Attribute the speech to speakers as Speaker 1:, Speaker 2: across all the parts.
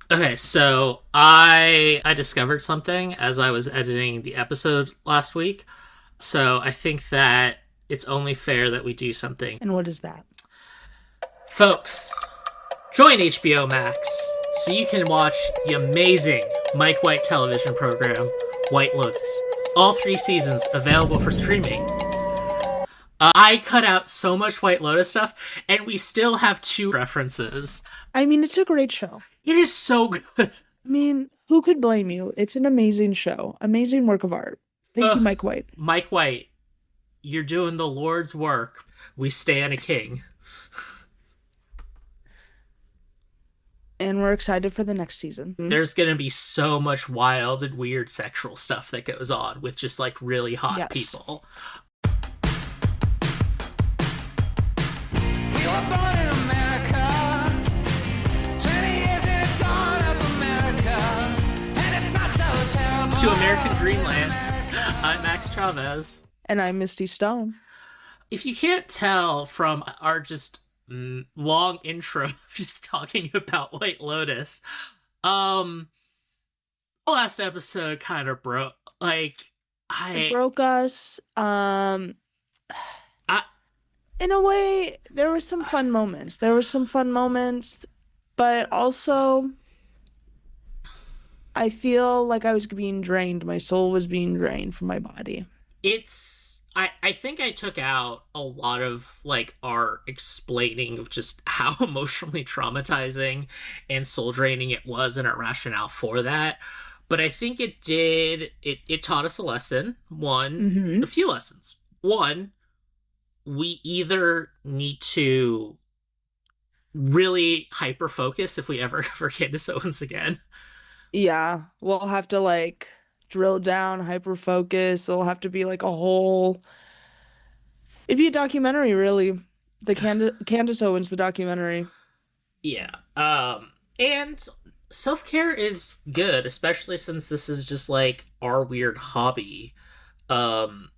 Speaker 1: Okay, so I discovered something as I was editing the episode last week. So I think that it's only fair that we do something.
Speaker 2: And what is that?
Speaker 1: Folks, join HBO Max so you can watch the amazing Mike White television program, White Lotus. All three seasons available for streaming. I cut out so much White Lotus stuff, and we still have two references.
Speaker 2: I mean, it's a great show.
Speaker 1: It is so good.
Speaker 2: I mean, who could blame you? It's an amazing show, amazing work of art. Thank you,
Speaker 1: Ugh.
Speaker 2: Mike White.
Speaker 1: Mike White, you're doing the Lord's work. We stand a king.
Speaker 2: And we're excited for the next season.
Speaker 1: There's gonna be so much wild and weird sexual stuff that goes on with just like really hot
Speaker 2: Yes.
Speaker 1: people.
Speaker 3: We were born in America, 20 years in the dawn of America, and it's not so terrible.
Speaker 1: To American Dreamland, I'm Max Chavez.
Speaker 2: And I'm Misty Stone.
Speaker 1: If you can't tell from our just long intro, just talking about White Lotus, the last episode kind of broke. Like,
Speaker 2: It broke us.
Speaker 1: I
Speaker 2: In a way, there were some fun moments. But also I feel like I was being drained. My soul was being drained from my body.
Speaker 1: I think I took out a lot of like our explaining of just how emotionally traumatizing and soul draining it was and our rationale for that. But I think it taught us a lesson.
Speaker 2: Mm-hmm.
Speaker 1: A few lessons. One, we either need to really hyper focus if we ever Candace Owens again.
Speaker 2: Yeah, we'll have to like drill down, hyper focus. It'll have to be like a whole. It'd be a documentary, really. The Candace Owens, the documentary.
Speaker 1: Yeah. And self-care is good, especially since this is just like our weird hobby. Um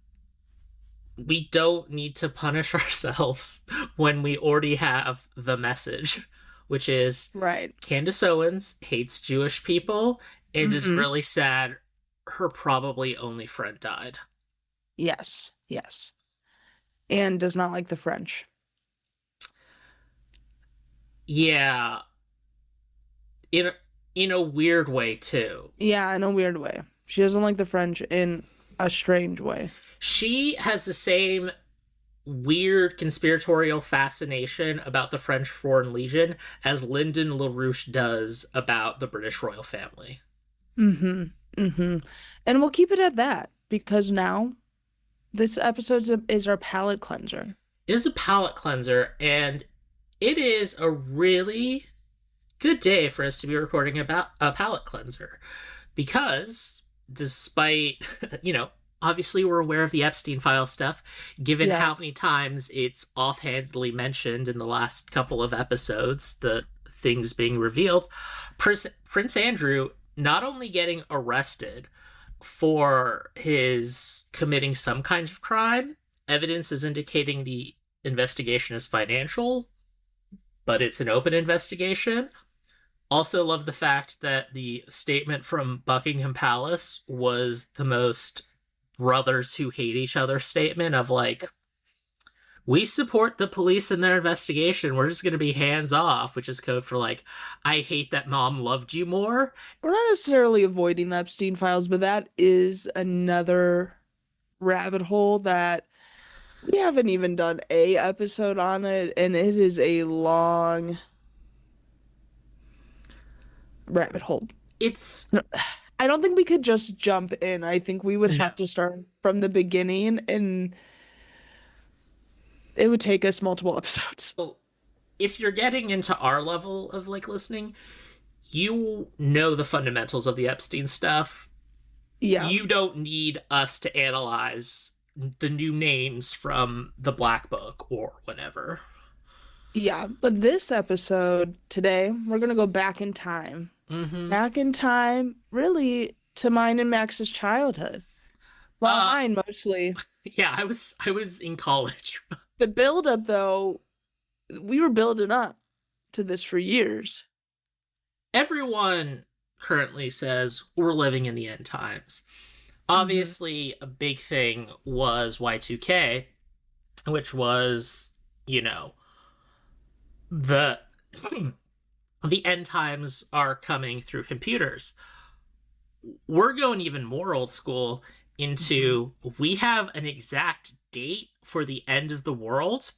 Speaker 1: we don't need to punish ourselves when we already have the message, which is
Speaker 2: Right.
Speaker 1: Candace Owens hates Jewish people and is
Speaker 2: Mm-hmm.
Speaker 1: really sad her probably only friend died.
Speaker 2: Yes. Yes. And does not like the French.
Speaker 1: Yeah, in in a weird way too.
Speaker 2: Yeah, in a weird way. She doesn't like the French in a strange way.
Speaker 1: She has the same weird conspiratorial fascination about the French Foreign Legion as Lyndon LaRouche does about the British royal family.
Speaker 2: Mm-hmm. Mm-hmm. And we'll keep it at that because now this episode is our palate cleanser.
Speaker 1: It is a palate cleanser, and it is a really good day for us to be recording about a palate cleanser because despite, you know, obviously we're aware of the Epstein file stuff, given how
Speaker 2: Yes.
Speaker 1: many times it's offhandedly mentioned in the last couple of episodes, the things being revealed. Prince Andrew not only getting arrested for his committing some kind of crime, evidence is indicating the investigation is financial, but it's an open investigation. Also, love the fact that the statement from Buckingham Palace was the most brothers who hate each other statement of like, we support the police in their investigation. We're just going to be hands off, which is code for like, I hate that mom loved you more.
Speaker 2: We're not necessarily avoiding the Epstein files, but that is another rabbit hole that we haven't even done a episode on it, and it is a long rabbit hole.
Speaker 1: It's,
Speaker 2: No, I don't think we could just jump in. I think we would
Speaker 1: no.
Speaker 2: have to start from the beginning, and it would take us multiple episodes.
Speaker 1: Well, if you're getting into our level of like listening, you know the fundamentals of the Epstein stuff.
Speaker 2: Yeah.
Speaker 1: You don't need us to analyze the new names from the Black Book or whatever.
Speaker 2: Yeah, but this episode today, we're gonna go back in time.
Speaker 1: Mm-hmm.
Speaker 2: Back in time, really, to mine and Max's childhood. Well,
Speaker 1: Uh,
Speaker 2: mine mostly.
Speaker 1: yeah, I was in college.
Speaker 2: The build-up, though, we were building up to this for years.
Speaker 1: everyone currently says we're living in the end times. Obviously, a big thing was Y2K, which was, you know, the the end times are coming through computers. We're going even more old school into we have an exact date for the end of the world,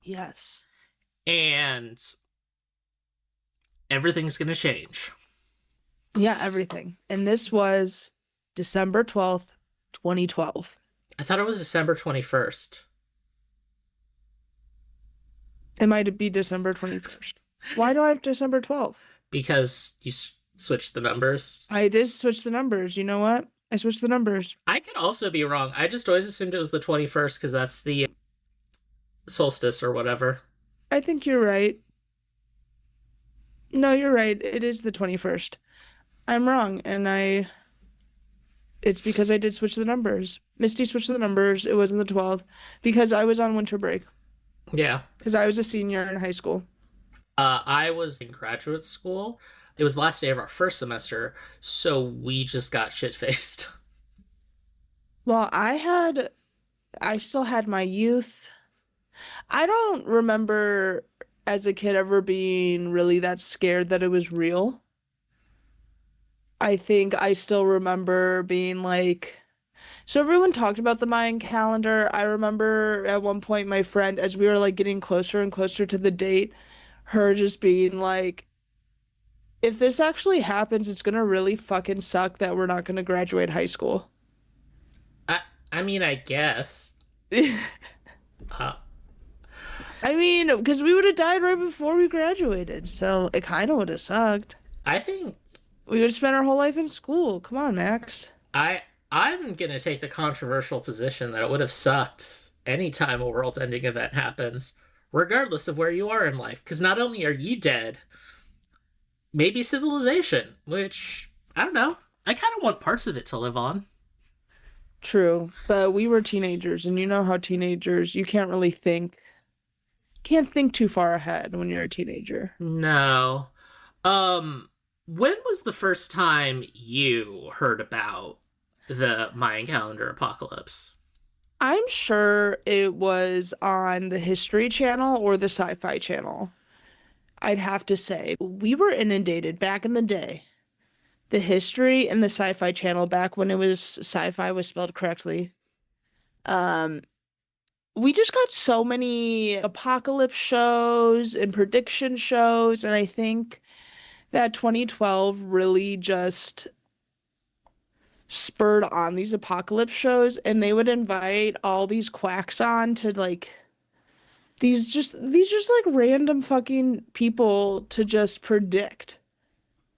Speaker 2: Yes.
Speaker 1: and everything's going to change.
Speaker 2: Yeah, everything. And this was December 12th, 2012.
Speaker 1: I thought it was December 21st.
Speaker 2: It might be December 21st. Why do I have December 12th?
Speaker 1: Because you switched the numbers.
Speaker 2: I did switch the numbers. You know what? I switched the numbers.
Speaker 1: I could also be wrong. I just always assumed it was the 21st because that's the solstice or whatever.
Speaker 2: I think you're right. No, you're right. It is the 21st. I'm wrong, and it's because I did switch the numbers. Misty switched the numbers. It wasn't the 12th because I was on winter break.
Speaker 1: Yeah.
Speaker 2: Because I was a senior in high school.
Speaker 1: I was in graduate school. It was the last day of our first semester, so we just got shit-faced.
Speaker 2: Well, I still had my youth. I don't remember as a kid ever being really that scared that it was real. I think I still remember being like, so everyone talked about the Mayan calendar. I remember at one point my friend, as we were like getting closer and closer to the date, her just being like, if this actually happens, it's gonna really fucking suck that we're not gonna graduate high school.
Speaker 1: I mean, I guess. Uh,
Speaker 2: I mean, because we would have died right before we graduated, so it kind of would have sucked.
Speaker 1: I think
Speaker 2: We would have spent our whole life in school. Come on, Max.
Speaker 1: I'm gonna take the controversial position that it would have sucked any time a world-ending event happens, regardless of where you are in life. Because not only are you dead, maybe civilization, which, I don't know. I kind of want parts of it to live on.
Speaker 2: True, but we were teenagers, and you know how teenagers, you can't think too far ahead when you're a teenager.
Speaker 1: No. When was the first time you heard about the Mayan calendar apocalypse?
Speaker 2: I'm sure it was on the History Channel or the Sci-Fi Channel. I'd have to say. We were inundated back in the day. The History and the Sci-Fi Channel back when sci-fi was spelled correctly. We just got so many apocalypse shows and prediction shows, and I think that 2012 really just spurred on these apocalypse shows, and they would invite all these quacks on to like these just like random fucking people to just predict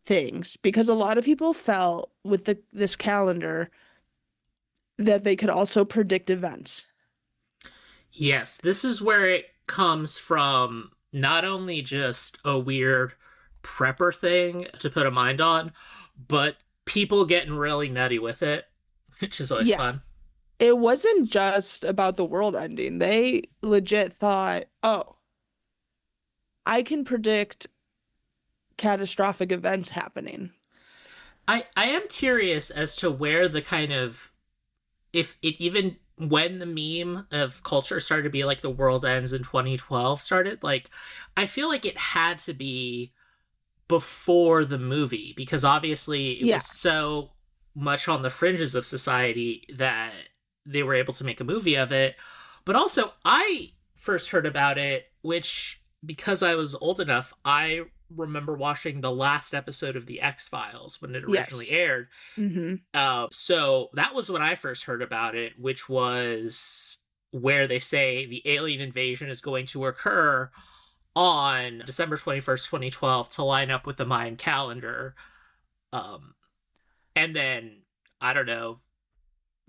Speaker 2: things, because a lot of people felt with this calendar that they could also predict events.
Speaker 1: Yes, this is where it comes from, not only just a weird prepper thing to put a mind on, but people getting really nutty with it, which is always
Speaker 2: Yeah.
Speaker 1: fun.
Speaker 2: It wasn't just about the world ending. They legit thought, oh, I can predict catastrophic events happening.
Speaker 1: I am curious as to where the kind of, if it even, when the meme of culture started to be like the world ends in 2012 started, like, I feel like it had to be before the movie, because obviously it
Speaker 2: Yeah.
Speaker 1: was so much on the fringes of society that they were able to make a movie of it. But also, I first heard about it, which, because I was old enough, I remember watching the last episode of The X-Files when it originally
Speaker 2: Yes.
Speaker 1: aired.
Speaker 2: Mm-hmm.
Speaker 1: So that was when I first heard about it, which was where they say the alien invasion is going to occur on December 21st, 2012, to line up with the Mayan calendar. And then, I don't know,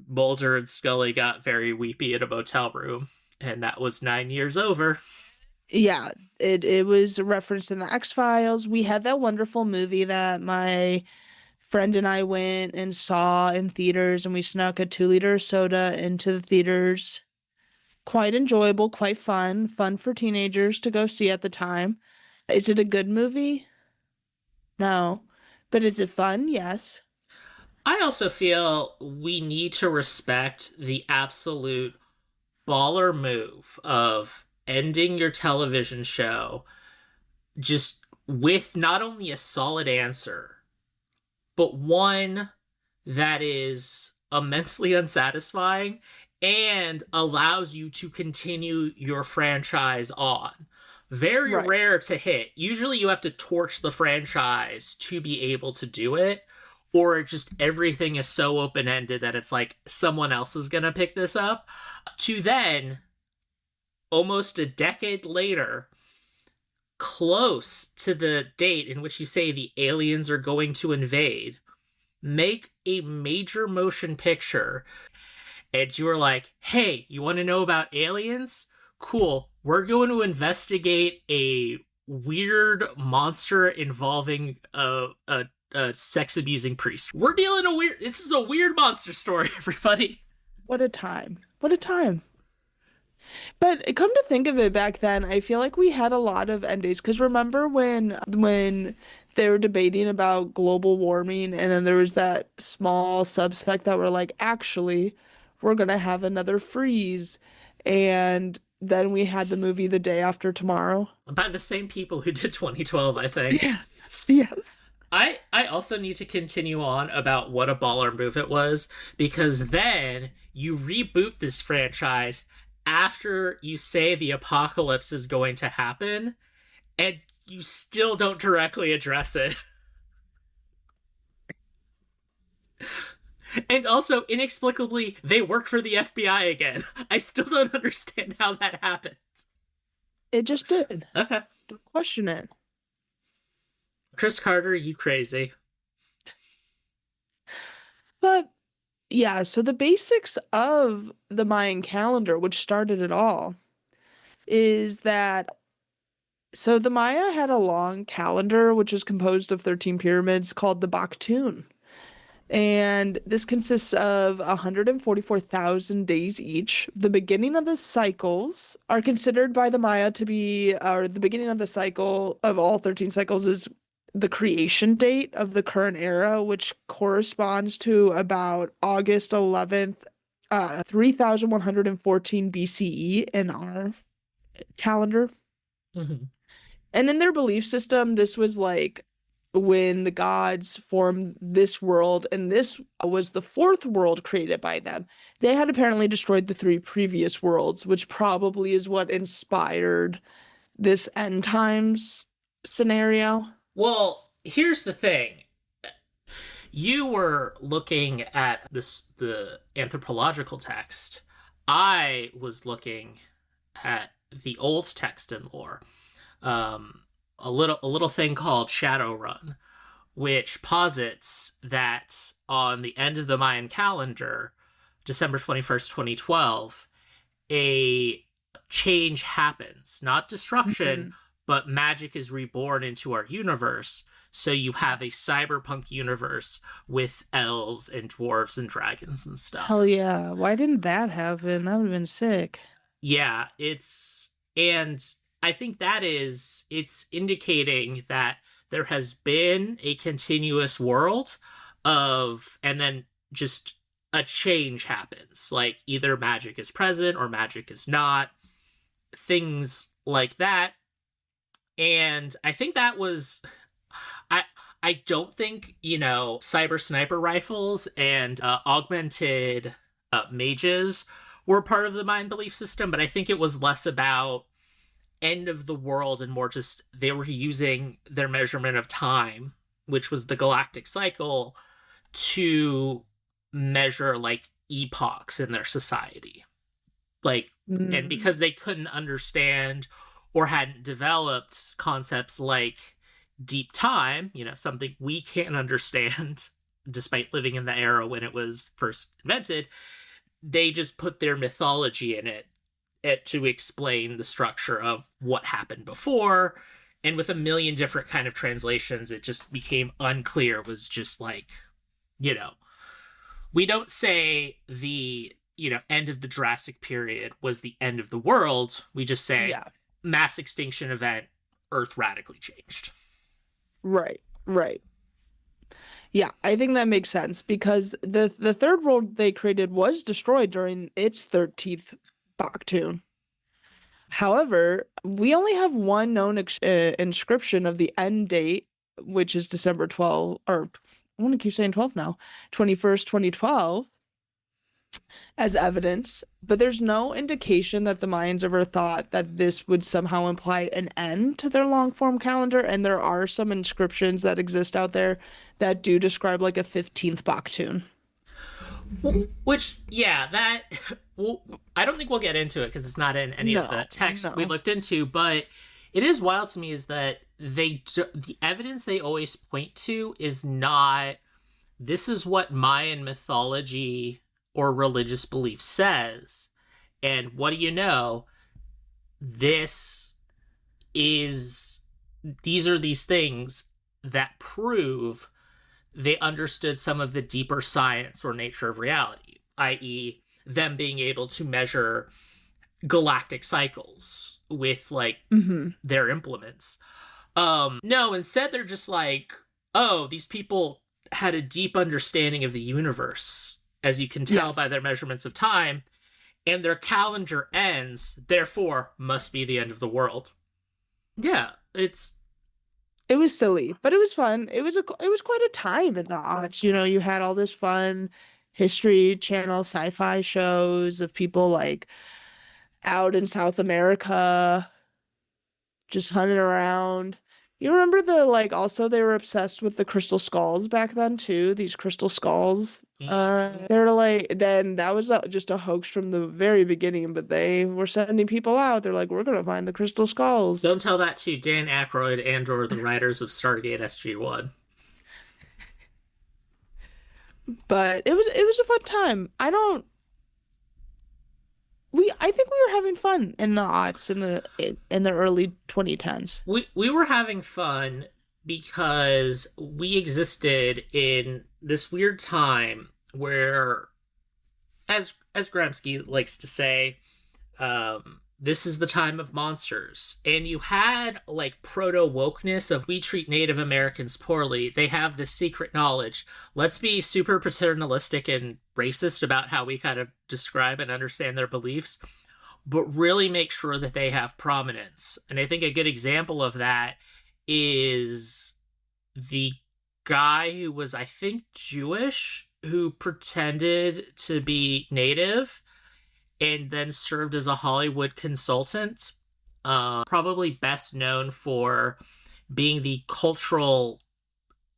Speaker 1: Mulder and Scully got very weepy in a motel room, and that was 9 years over.
Speaker 2: Yeah, it was referenced in the X-Files. We had that wonderful movie that my friend and I went and saw in theaters, and we snuck a 2-liter soda into the theaters. Quite enjoyable, quite fun for teenagers to go see at the time. Is it a good movie? No. But is it fun? Yes.
Speaker 1: I also feel we need to respect the absolute baller move of ending your television show just with not only a solid answer, but one that is immensely unsatisfying and allows you to continue your franchise on. Very
Speaker 2: Right.
Speaker 1: rare to hit. Usually you have to torch the franchise to be able to do it, or just everything is so open-ended that it's like someone else is going to pick this up. To then, almost a decade later, close to the date in which you say the aliens are going to invade, make a major motion picture, and you're like, hey, you want to know about aliens? Cool. We're going to investigate a weird monster involving a sex abusing priest. We're dealing a weird. This is a weird monster story, everybody.
Speaker 2: What a time. What a time. But come to think of it, back then, I feel like we had a lot of endings. Because remember when they were debating about global warming, and then there was that small subsect that were like, actually, we're gonna have another freeze, and then we had the movie The Day After Tomorrow.
Speaker 1: By the same people who did 2012, I think.
Speaker 2: Yeah. Yes.
Speaker 1: I also need to continue on about what a baller move it was, because then you reboot this franchise after you say the apocalypse is going to happen, and you still don't directly address it. And also, inexplicably, they work for the FBI again. I still don't understand how that happened.
Speaker 2: It just did.
Speaker 1: Okay.
Speaker 2: Don't question it.
Speaker 1: Chris Carter, you crazy.
Speaker 2: But yeah, so the basics of the Mayan calendar, which started it all, is that so the Maya had a long calendar which is composed of 13 pyramids called the Baktun. And this consists of 144,000 days each. The beginning of the cycles are considered by the Maya to be, or the beginning of the cycle of all 13 cycles is the creation date of the current era, which corresponds to about August 11th, 3114 BCE in our calendar.
Speaker 1: Mm-hmm.
Speaker 2: And in their belief system, this was like when the gods formed this world, and this was the fourth world created by them. They had apparently destroyed the three previous worlds, which probably is what inspired this end times scenario.
Speaker 1: Well, here's the thing. You were looking at the anthropological text. I was looking at the old text and lore. A little thing called Shadowrun, which posits that on the end of the Mayan calendar, December 21st, 2012, a change happens. Not destruction, but magic is reborn into our universe. So you have a cyberpunk universe with elves and dwarves and dragons and stuff.
Speaker 2: Hell yeah. Why didn't that happen? That would have been sick.
Speaker 1: Yeah, and I think it's indicating that there has been a continuous world and then just a change happens. Like either magic is present or magic is not, things like that. And I think that was, I don't think, cyber sniper rifles and augmented mages were part of the Mayan belief system, but I think it was less about end of the world and more just they were using their measurement of time, which was the galactic cycle, to measure like epochs in their society. Like, and because they couldn't understand or hadn't developed concepts like deep time, something we can't understand despite living in the era when it was first invented, they just put their mythology in it to explain the structure of what happened before. And with a million different kind of translations, it just became unclear. It was just like, we don't say the, end of the Jurassic period was the end of the world. We just say mass extinction event, Earth radically changed.
Speaker 2: Right. Right. Yeah, I think that makes sense because the third world they created was destroyed during its 13th Baktun. However, we only have one known inscription of the end date, which is December 12th, or I want to keep saying 12 now, 21st, 2012, as evidence, but there's no indication that the Mayans ever thought that this would somehow imply an end to their long form calendar. And there are some inscriptions that exist out there that do describe like a 15th Baktun.
Speaker 1: Which, yeah, that. Well, I don't think we'll get into it because it's not in any of the text we looked into, but it is wild to me is that the evidence they always point to is not this is what Mayan mythology or religious belief says. And what do you know? These are these things that prove they understood some of the deeper science or nature of reality, i.e., them being able to measure galactic cycles with like their implements. No, instead they're just like, oh, these people had a deep understanding of the universe, as you can tell by their measurements of time, and their calendar ends, therefore must be the end of the world. Yeah, it
Speaker 2: was silly, but it was fun. It was quite a time in the aughts. You know, you had all this fun History Channel sci-fi shows of people like out in South America just hunting around. You remember also they were obsessed with the crystal skulls back then too, these crystal skulls. They're like, then that was just a hoax from the very beginning, but they were sending people out. They're like, we're gonna find the crystal skulls.
Speaker 1: Don't tell that to Dan Aykroyd and or the writers of Stargate SG-1.
Speaker 2: But it was a fun time. I think we were having fun in the aughts in the early 2010s.
Speaker 1: We were having fun because we existed in this weird time where, as Gramsci likes to say, this is the time of monsters. And you had like proto-wokeness of we treat Native Americans poorly. They have this secret knowledge. Let's be super paternalistic and racist about how we kind of describe and understand their beliefs, but really make sure that they have prominence. And I think a good example of that is the guy who was, I think, Jewish, who pretended to be Native and then served as a Hollywood consultant, probably best known for being the cultural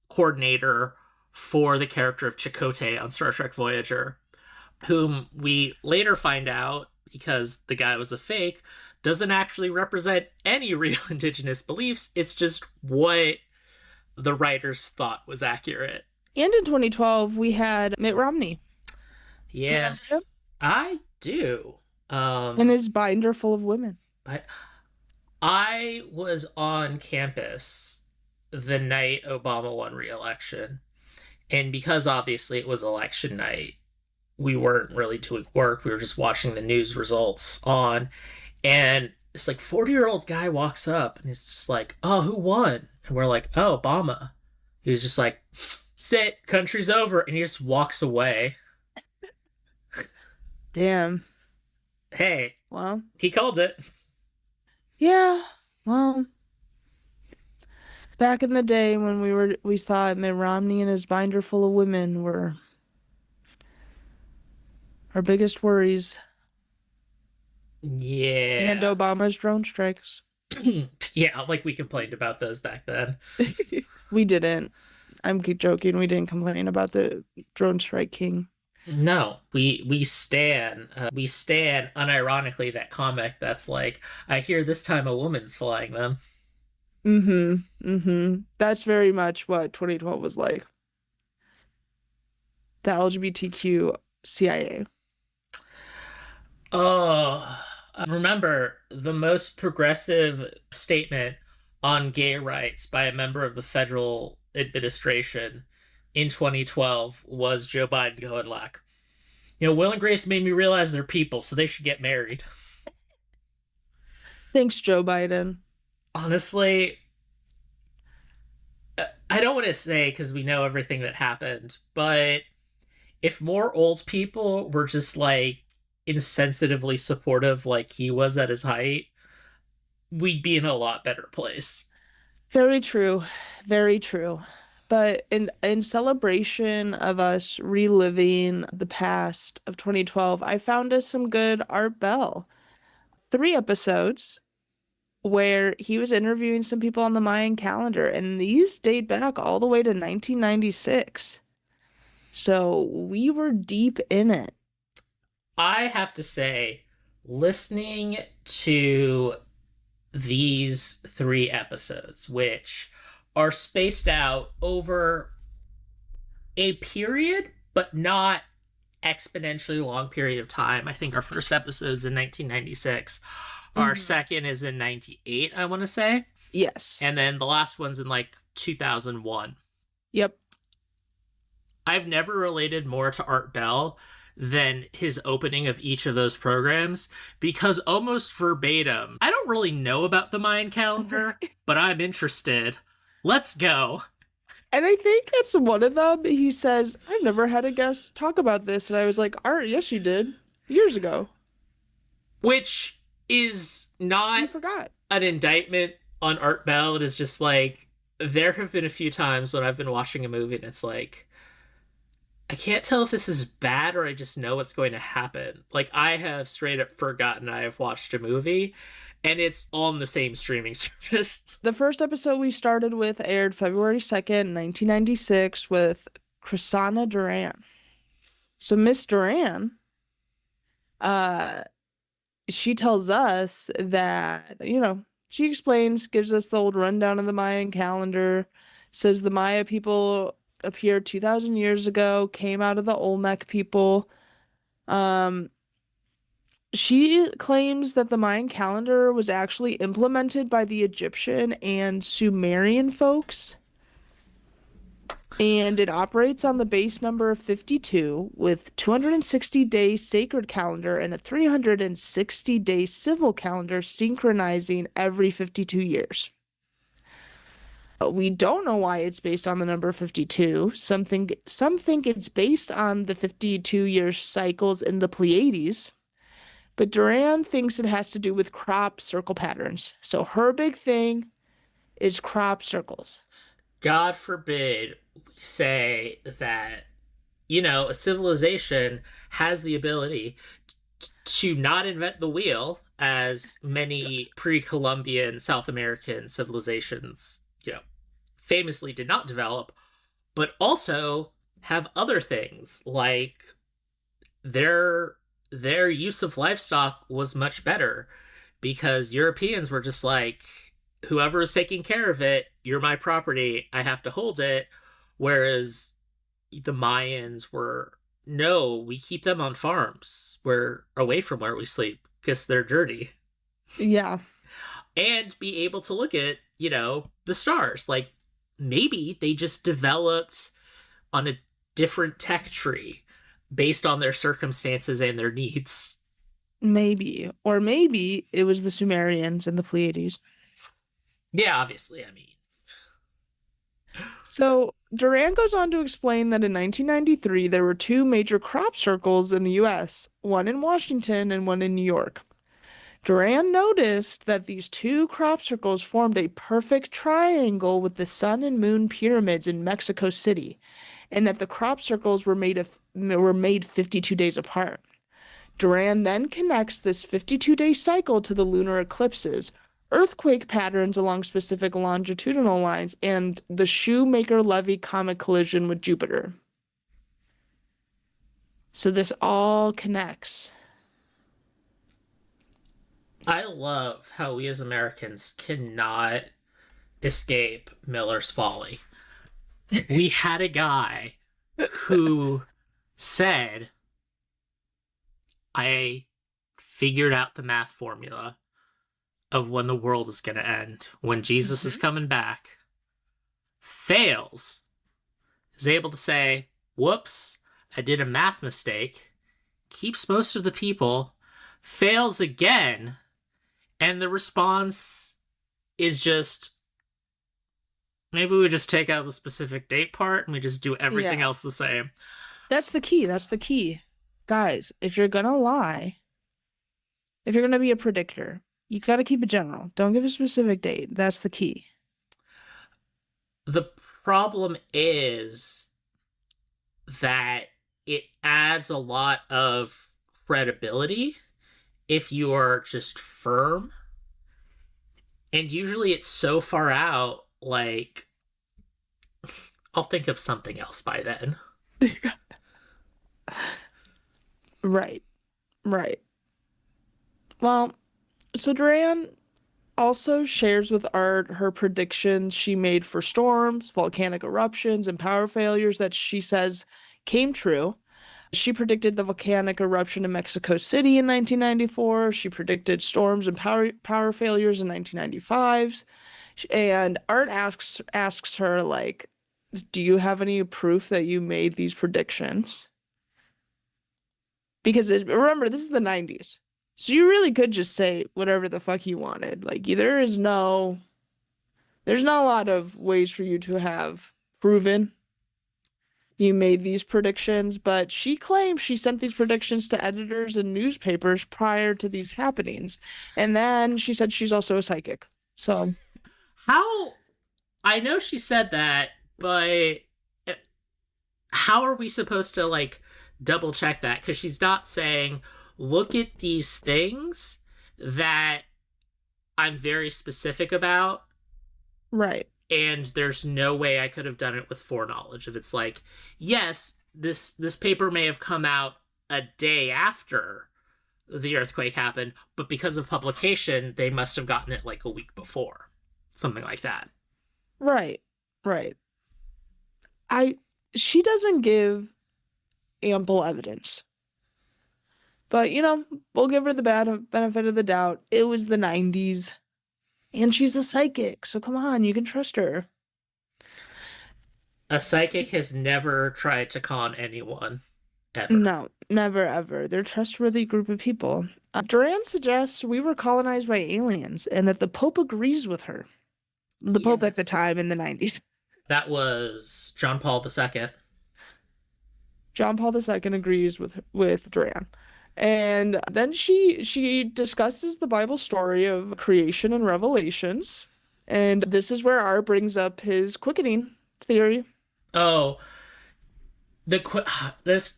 Speaker 1: coordinator for the character of Chakotay on Star Trek Voyager, whom we later find out, because the guy was a fake, doesn't actually represent any real indigenous beliefs. It's just what the writers thought was accurate.
Speaker 2: And in 2012, we had Mitt Romney.
Speaker 1: Yes, I do.
Speaker 2: And his binder full of women.
Speaker 1: But I was on campus the night Obama won re-election. And because obviously it was election night, we weren't really doing work. We were just watching the news results on. And this like 40-year-old guy walks up and he's just like, oh, who won? And we're like, oh, Obama. He was just like, sit, country's over. And he just walks away.
Speaker 2: Damn.
Speaker 1: Hey.
Speaker 2: Well,
Speaker 1: he called it.
Speaker 2: Yeah. Well, back in the day when we thought Mitt Romney and his binder full of women were our biggest worries.
Speaker 1: Yeah.
Speaker 2: And Obama's drone strikes.
Speaker 1: Yeah, like we complained about those back then.
Speaker 2: We didn't. I'm joking. We didn't complain about the drone strike king.
Speaker 1: No, we stan unironically that comic that's like, I hear this time a woman's flying them.
Speaker 2: That's very much what 2012 was like. The LGBTQ CIA.
Speaker 1: Oh, remember the most progressive statement on gay rights by a member of the federal administration in 2012 was Joe Biden going like, Will and Grace made me realize they're people, so they should get married.
Speaker 2: Thanks, Joe Biden.
Speaker 1: Honestly, I don't want to say because we know everything that happened, but if more old people were just like insensitively supportive like he was at his height, we'd be in a lot better place.
Speaker 2: Very true. Very true. But in celebration of us reliving the past of 2012, I found us some good Art Bell. 3 episodes where he was interviewing some people on the Mayan calendar, and these date back all the way to 1996. So we were deep in it.
Speaker 1: I have to say, listening to these 3 episodes, which are spaced out over a period, but not exponentially long period of time. I think our first episode is in 1996. Our second is in 98, I want to say.
Speaker 2: Yes.
Speaker 1: And then the last one's in like 2001.
Speaker 2: Yep.
Speaker 1: I've never related more to Art Bell than his opening of each of those programs because almost verbatim, I don't really know about the Mayan calendar, but I'm interested. Let's go.
Speaker 2: And I think that's one of them. He says, I've never had a guest talk about this. And I was like, Art, yes, you did. Years ago.
Speaker 1: Which is
Speaker 2: You
Speaker 1: not
Speaker 2: forgot.
Speaker 1: an indictment on Art Bell. It is just like, there have been a few times when I've been watching a movie and it's like, I can't tell if this is bad or I just know what's going to happen. Like, I have straight up forgotten I have watched a movie and it's on the same streaming service.
Speaker 2: The first episode we started with aired February 2nd, 1996 with Chrisana Duran. So Miss Duran, she tells us that, she explains, gives us the old rundown of the Mayan calendar, says the Maya people appeared 2,000 years ago, came out of the Olmec people. She claims that the Mayan calendar was actually implemented by the Egyptian and Sumerian folks. And it operates on the base number of 52 with 260-day sacred calendar and a 360-day civil calendar synchronizing every 52 years. We don't know why it's based on the number 52. Some think it's based on the 52-year cycles in the Pleiades. But Duran thinks it has to do with crop circle patterns. So her big thing is crop circles.
Speaker 1: God forbid we say that, a civilization has the ability to not invent the wheel, as many pre-Columbian South American civilizations, famously did not develop, but also have other things like their use of livestock was much better because Europeans were just like, whoever is taking care of it, you're my property, I have to hold it. Whereas the Mayans were, no, we keep them on farms. We're away from where we sleep because they're dirty.
Speaker 2: Yeah.
Speaker 1: And be able to look at, the stars. Like, maybe they just developed on a different tech tree based on their circumstances and their needs.
Speaker 2: Maybe. Or maybe it was the Sumerians and the Pleiades.
Speaker 1: Yeah, obviously, I mean.
Speaker 2: So Duran goes on to explain that in 1993, there were 2 major crop circles in the U.S., one in Washington and one in New York. Duran noticed that these 2 crop circles formed a perfect triangle with the sun and moon pyramids in Mexico City, and that the crop circles were made 52 days apart. Duran then connects this 52-day cycle to the lunar eclipses, earthquake patterns along specific longitudinal lines, and the Shoemaker-Levy comet collision with Jupiter. So this all connects.
Speaker 1: I love how we as Americans cannot escape Miller's Folly. We had a guy who said, I figured out the math formula of when the world is going to end, when Jesus is coming back, fails, is able to say, whoops, I did a math mistake, keeps most of the people, fails again, and the response is just, Maybe we just take out the specific date part and we just do everything
Speaker 2: Yeah.
Speaker 1: else the same.
Speaker 2: That's the key. That's the key. Guys, if you're gonna lie, if you're gonna be a predictor, you gotta keep it general. Don't give a specific date. That's the key.
Speaker 1: The problem is that it adds a lot of credibility if you are just firm. And usually it's so far out, like, I'll think of something else by then.
Speaker 2: Right. Right. Well, so Duran also shares with Art her predictions she made for storms, volcanic eruptions, and power failures that she says came true. She predicted the volcanic eruption in Mexico City in 1994. She predicted storms and power failures in 1995. And Art asks her, like, do you have any proof that you made these predictions? Because remember, this is the 90s. So you really could just say whatever the fuck you wanted. Like, there's not a lot of ways for you to have proven you made these predictions, but she claims she sent these predictions to editors and newspapers prior to these happenings. And then she said she's also a psychic. So
Speaker 1: How? I know she said that, but how are we supposed to, like, double check that? Because she's not saying, look at these things that I'm very specific about.
Speaker 2: right.
Speaker 1: And there's no way I could have done it with foreknowledge. If it's like, yes, this paper may have come out a day after the earthquake happened, but because of publication, they must have gotten it like a week before. Something like that.
Speaker 2: Right. Right. She doesn't give ample evidence. But, we'll give her the benefit of the doubt. It was the 90s. And she's a psychic, so come on, you can trust her.
Speaker 1: A psychic has never tried to con anyone, ever.
Speaker 2: No, never ever. They're a trustworthy group of people. Duran suggests we were colonized by aliens and that the Pope agrees with her. The Pope at the time in the 90s.
Speaker 1: That was John Paul II.
Speaker 2: John Paul II agrees with Duran. And then she discusses the Bible story of creation and Revelations. And this is where Art brings up his quickening theory.
Speaker 1: Oh, this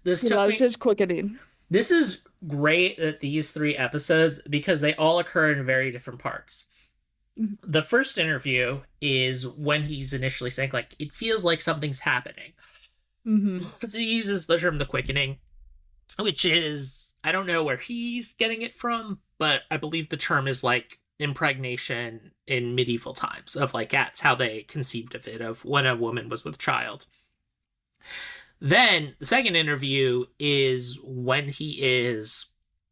Speaker 2: He
Speaker 1: took
Speaker 2: loves his quickening.
Speaker 1: This is great that these 3 episodes, because they all occur in very different parts. The first interview is when he's initially saying, like, it feels like something's happening. He uses the term the quickening, which is, I don't know where he's getting it from, but I believe the term is like impregnation in medieval times, of like, that's how they conceived of it, of when a woman was with child. Then the second interview is when he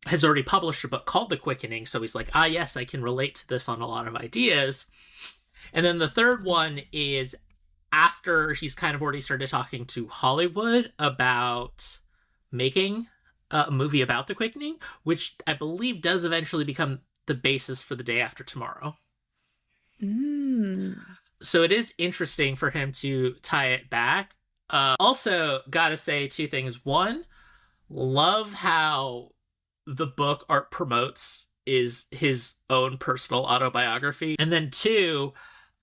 Speaker 1: has already published a book called The Quickening, so he's like, yes, I can relate to this on a lot of ideas. And then the third one is after he's kind of already started talking to Hollywood about making a movie about The Quickening, which I believe does eventually become the basis for The Day After Tomorrow. So it is interesting for him to tie it back. Also, gotta say 2 things. One, love how the book Art promotes is his own personal autobiography. And then 2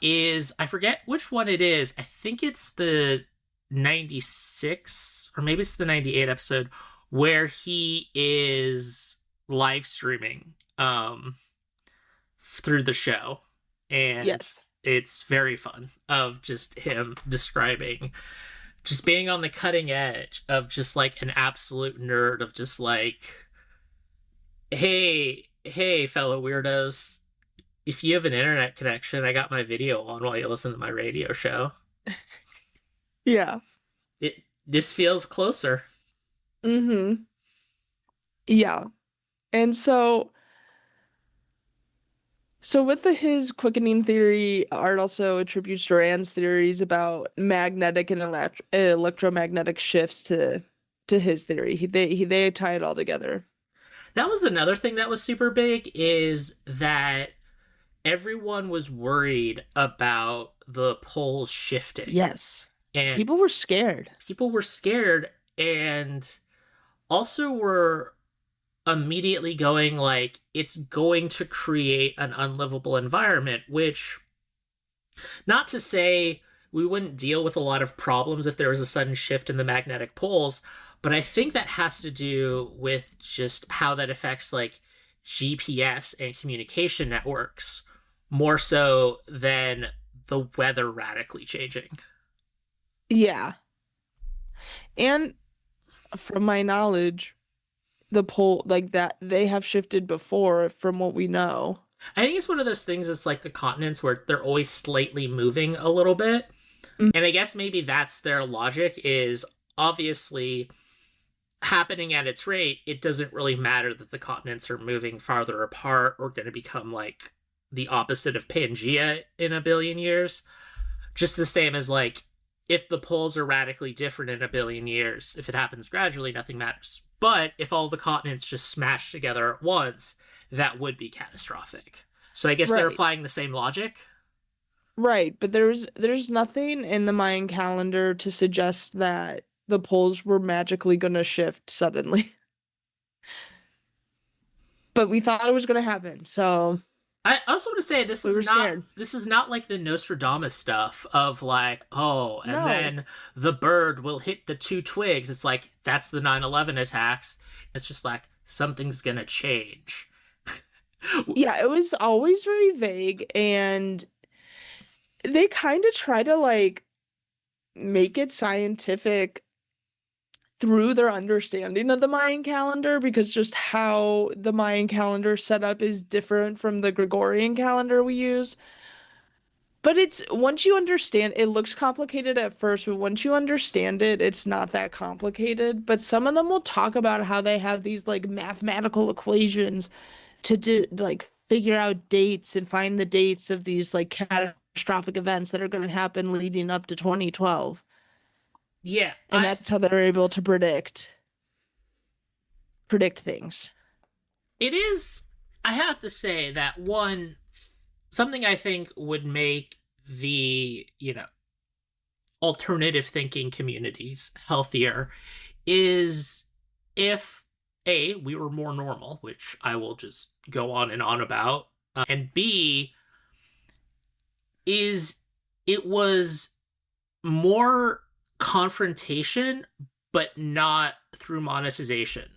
Speaker 1: is, I forget which one it is. I think it's the 96 or maybe it's the 98 episode where he is live streaming through the show. And
Speaker 2: yes,
Speaker 1: it's very fun of just him describing just being on the cutting edge of just like an absolute nerd of just like, hey, fellow weirdos, if you have an internet connection, I got my video on while you listen to my radio show.
Speaker 2: Yeah.
Speaker 1: This feels closer.
Speaker 2: Yeah. And so with his quickening theory, Art also attributes Duran's theories about magnetic and electromagnetic shifts to his theory. They tie it all together.
Speaker 1: That was another thing that was super big, is that everyone was worried about the poles shifting.
Speaker 2: Yes.
Speaker 1: And
Speaker 2: People were scared.
Speaker 1: people were scared, and also were immediately going like, it's going to create an unlivable environment, which, not to say we wouldn't deal with a lot of problems if there was a sudden shift in the magnetic poles, but I think that has to do with just how that affects like GPS and communication networks more so than the weather radically changing.
Speaker 2: Yeah. And from my knowledge, the pole like that they have shifted before from what we know.
Speaker 1: I think it's one of those things that's like the continents where they're always slightly moving a little bit.
Speaker 2: Mhm.
Speaker 1: And I guess maybe that's their logic, is obviously happening at its rate, it doesn't really matter that the continents are moving farther apart or going to become like the opposite of Pangea in a billion years. Just the same as like, if the poles are radically different in a billion years, if it happens gradually, nothing matters. But if all the continents just smash together at once, that would be catastrophic. So I guess they're
Speaker 2: Right.
Speaker 1: applying the same logic.
Speaker 2: Right, but there's nothing in the Mayan calendar to suggest that the poles were magically going to shift suddenly. But we thought it was going to happen. So,
Speaker 1: I also want to say
Speaker 2: We were scared.
Speaker 1: this is not like the Nostradamus stuff of like, oh, and
Speaker 2: No.
Speaker 1: then the bird will hit the two twigs. It's like, that's the 9/11 attacks. It's just like, something's gonna change.
Speaker 2: yeah, it was always very vague, and they kind of try to like make it scientific through their understanding of the Mayan calendar, because just how the Mayan calendar set up is different from the Gregorian calendar we use. But it's once you understand, it looks complicated at first, but once you understand it, it's not that complicated. But some of them will talk about how they have these like mathematical equations to like figure out dates and find the dates of these like catastrophic events that are going to happen leading up to 2012.
Speaker 1: Yeah,
Speaker 2: And that's how they're able to predict things.
Speaker 1: it is. I have to say that something I think would make the, alternative thinking communities healthier is if A, we were more normal, which I will just go on and on about, and B, is it was more confrontation, but not through monetization.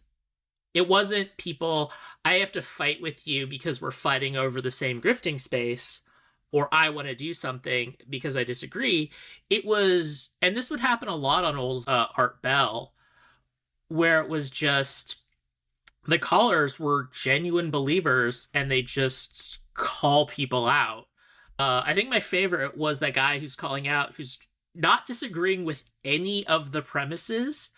Speaker 1: It wasn't people, I have to fight with you because we're fighting over the same grifting space, or I want to do something because I disagree. It was, and this would happen a lot on old Art Bell, where it was just the callers were genuine believers and they just call people out. I think my favorite was that guy who's calling out, who's not disagreeing with any of the premises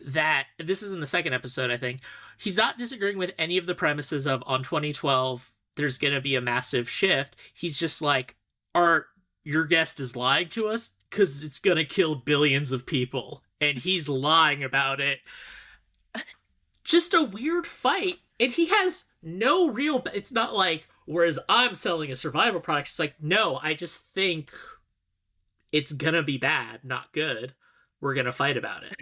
Speaker 1: that, this is in the second episode, I think. He's not disagreeing with any of the premises of on 2012, there's going to be a massive shift. He's just like, Art, your guest is lying to us because it's going to kill billions of people. And he's lying about it. Just a weird fight. And he has no real, it's not like, whereas I'm selling a survival product, it's like, no, I just think it's gonna be bad, not good. We're gonna fight about it.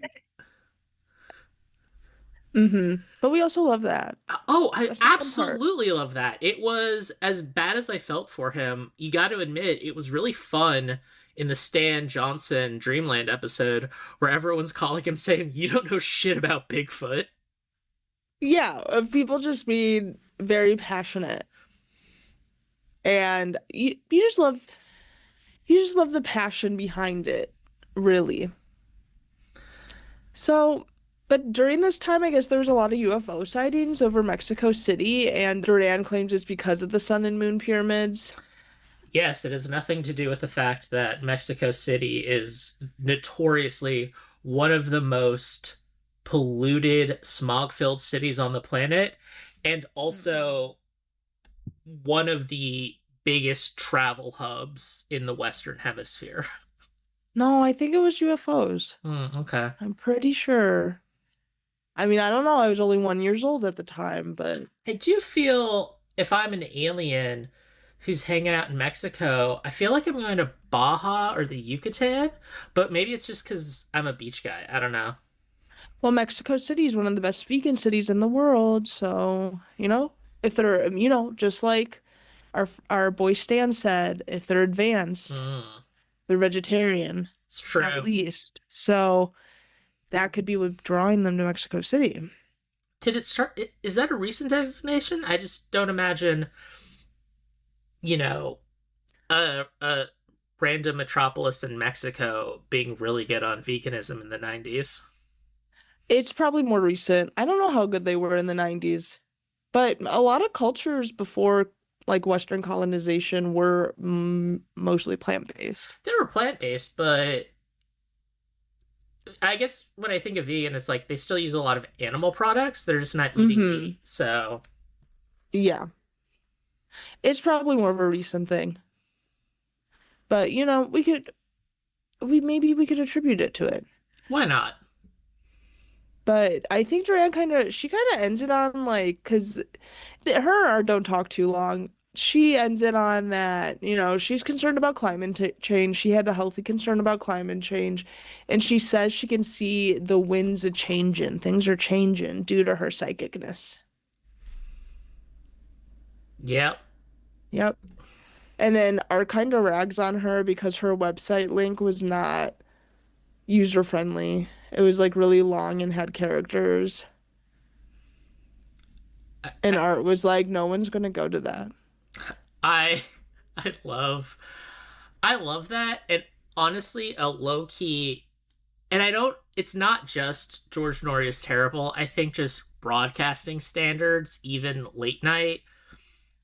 Speaker 2: But we also love that.
Speaker 1: Oh, I
Speaker 2: That's the fun part.
Speaker 1: absolutely love that. It was, as bad as I felt for him, you got to admit, it was really fun in the Stan Johnson Dreamland episode where everyone's calling him saying, you don't know shit about Bigfoot.
Speaker 2: Yeah, of people just being very passionate. And you just love the passion behind it, really. So, but during this time, I guess there was a lot of UFO sightings over Mexico City, and Duran claims it's because of the sun and moon pyramids.
Speaker 1: Yes, it has nothing to do with the fact that Mexico City is notoriously one of the most polluted, smog-filled cities on the planet, and also one of the biggest travel hubs in the Western Hemisphere.
Speaker 2: No, I think it was UFOs.
Speaker 1: Okay.
Speaker 2: I'm pretty sure. I mean, I don't know. I was only 1 year old at the time, but
Speaker 1: I do feel if I'm an alien, who's hanging out in Mexico. I feel like I'm going to Baja or the Yucatan, but maybe it's just because I'm a beach guy. I don't know.
Speaker 2: Well, Mexico City is one of the best vegan cities in the world, so, if they're, just like our boy Stan said, if they're advanced,
Speaker 1: Mm,
Speaker 2: they're vegetarian,
Speaker 1: it's
Speaker 2: at
Speaker 1: true.
Speaker 2: least. So that could be what drawing them to Mexico City.
Speaker 1: Did it start? Is that a recent designation? I just don't imagine, you know, a random metropolis in Mexico being really good on veganism in the 90s.
Speaker 2: It's probably more recent. I don't know how good they were in the 90s, but a lot of cultures before like Western colonization were mostly plant-based.
Speaker 1: They were plant-based, but I guess when I think of vegan, it's like they still use a lot of animal products. They're just not eating
Speaker 2: Mm-hmm.
Speaker 1: meat. So,
Speaker 2: Yeah. It's probably more of a recent thing. But, we could attribute it to it.
Speaker 1: why not?
Speaker 2: But I think Joanne she kind of ends it on like, because her and our Don't Talk Too Long, she ends it on that, she's concerned about climate change. She had a healthy concern about climate change. And she says she can see the winds a changing, things are changing due to her psychicness.
Speaker 1: Yep.
Speaker 2: Yep. And then our kind of rags on her because her website link was not user friendly. It was like really long and had characters. And
Speaker 1: I,
Speaker 2: Art was like, no one's gonna go to that.
Speaker 1: I, I love, I love that. And honestly, a low key, and I don't, it's not just George Norrie is terrible. I think just broadcasting standards, even late night,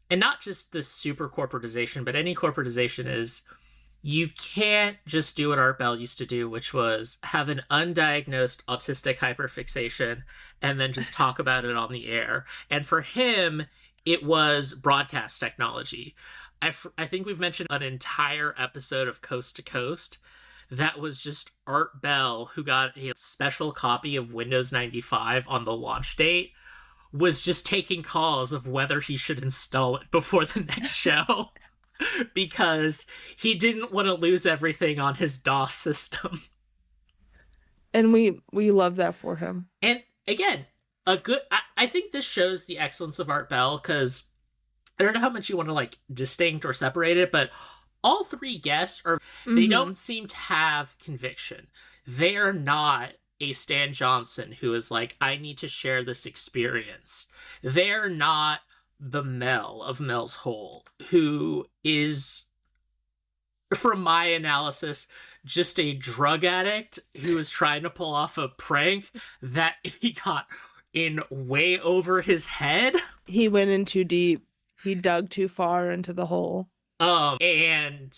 Speaker 1: and not just the super corporatization, but any corporatization is you can't just do what Art Bell used to do, which was have an undiagnosed autistic hyperfixation and then just talk about it on the air. And for him, it was broadcast technology. I think we've mentioned an entire episode of Coast to Coast that was just Art Bell, who got a special copy of Windows 95 on the launch date, was just taking calls of whether he should install it before the next show because he didn't want to lose everything on his DOS system.
Speaker 2: And we love that for him.
Speaker 1: And again, I think this shows the excellence of Art Bell because I don't know how much you want to like distinct or separate it, but all three guests they
Speaker 2: Hmm.
Speaker 1: don't seem to have conviction. They are not a Stan Johnson who is like, I need to share this experience. They're not the Mel of Mel's Hole, who is, from my analysis, just a drug addict who is trying to pull off a prank that he got in way over his head.
Speaker 2: He went in too deep. He dug too far into the hole.
Speaker 1: And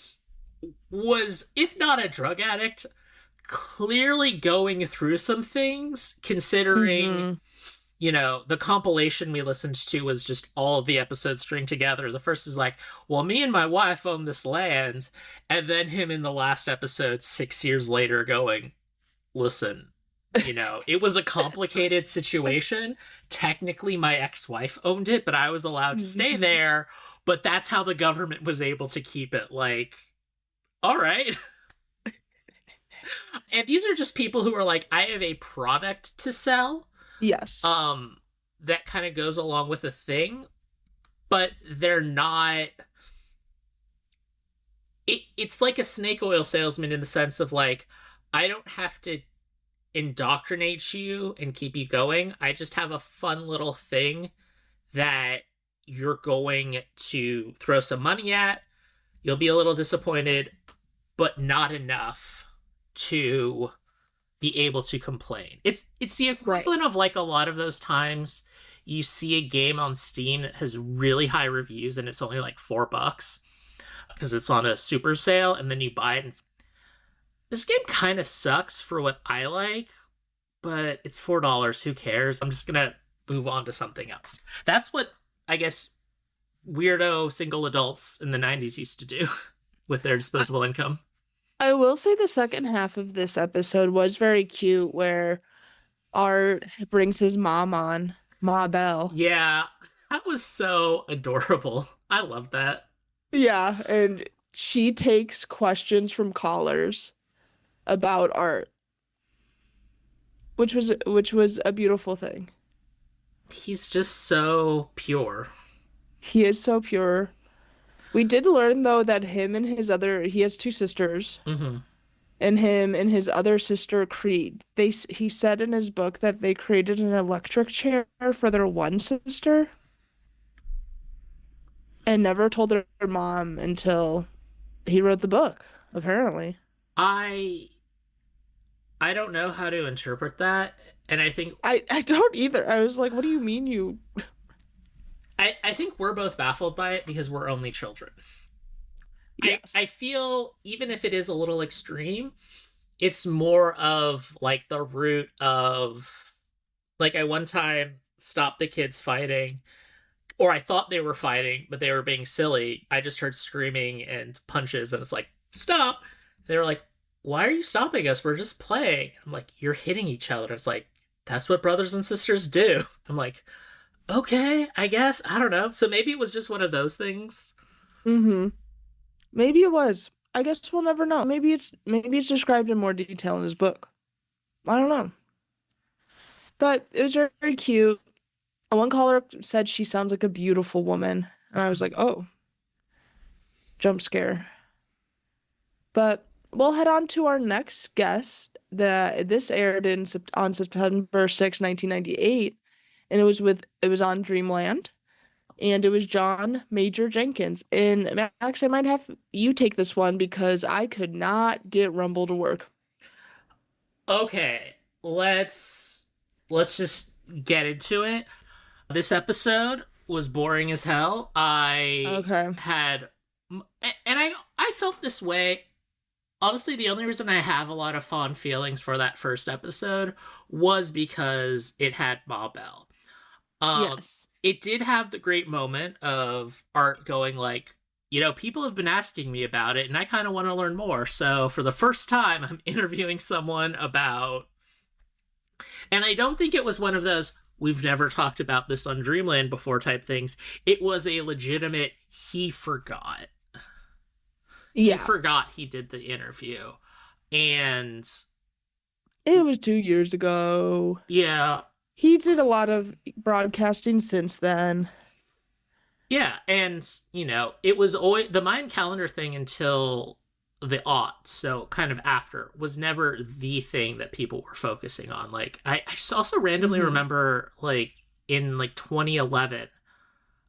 Speaker 1: was, if not a drug addict, clearly going through some things, considering,
Speaker 2: Hmm.
Speaker 1: the compilation we listened to was just all of the episodes stringed together. The first is like, well, me and my wife own this land. And then him in the last episode, 6 years later, going, listen, it was a complicated situation. Technically, my ex-wife owned it, but I was allowed to stay there. But that's how the government was able to keep it. Like, all right. And these are just people who are like, I have a product to sell.
Speaker 2: Yes.
Speaker 1: That kind of goes along with a thing, but they're not. It's like a snake oil salesman in the sense of like, I don't have to indoctrinate you and keep you going. I just have a fun little thing that you're going to throw some money at. You'll be a little disappointed, but not enough to be able to complain. It's the equivalent of like a lot of those times you see a game on Steam that has really high reviews and it's only like $4 because it's on a super sale, and then you buy it and this game kind of sucks for what I like, but it's $4. Who cares? I'm just gonna move on to something else. That's what I guess weirdo single adults in the 90s used to do with their disposable income.
Speaker 2: I will say the second half of this episode was very cute, where Art brings his mom on, Ma Bell.
Speaker 1: Yeah, that was so adorable. I love that.
Speaker 2: Yeah, and she takes questions from callers about art, which was a beautiful thing.
Speaker 1: He's just so pure.
Speaker 2: He is so pure. We did learn though that him and his other he has two sisters,
Speaker 1: Hmm.
Speaker 2: and him and his other sister Creed. He said in his book that they created an electric chair for their one sister and never told their mom until he wrote the book, apparently.
Speaker 1: I I don't know how to interpret that, and
Speaker 2: I don't either. I was like, what do you mean you
Speaker 1: I think we're both baffled by it because we're only children. I
Speaker 2: Yes.
Speaker 1: feel even if it is a little extreme, it's more of like the root of like I one time stopped the kids fighting, or I thought they were fighting, but they were being silly. I just heard screaming and punches, and it's like, stop. They were like, why are you stopping us? We're just playing. I'm like, you're hitting each other. It's like, that's what brothers and sisters do. I'm like, okay, I guess. I don't know. So maybe it was just one of those things.
Speaker 2: Mm-hmm. Maybe it was. I guess we'll never know. Maybe it's described in more detail in his book. I don't know. But it was very, very cute. One caller said she sounds like a beautiful woman, and I was like, "Oh, jump scare." But we'll head on to our next guest. This aired on September 6, 1998, and it was on Dreamland, and it was John Major Jenkins. And Max, I might have you take this one because I could not get Rumble to work.
Speaker 1: Okay, let's just get into it. This episode was boring as hell. I
Speaker 2: Okay.
Speaker 1: had and I felt this way. Honestly, the only reason I have a lot of fond feelings for that first episode was because it had Ma Bell.
Speaker 2: Yes.
Speaker 1: It did have the great moment of Art going like, people have been asking me about it and I kind of want to learn more. So for the first time, I'm interviewing someone about, and I don't think it was one of those, we've never talked about this on Dreamland before type things. It was a legitimate, he forgot. He
Speaker 2: Yeah.
Speaker 1: forgot he did the interview. And
Speaker 2: It was 2 years ago.
Speaker 1: yeah,
Speaker 2: He did a lot of broadcasting since then.
Speaker 1: yeah, and it was always the Mayan calendar thing until the aughts, so kind of after, was never the thing that people were focusing on. Like I just also randomly
Speaker 2: Mhm.
Speaker 1: remember like in like 2011,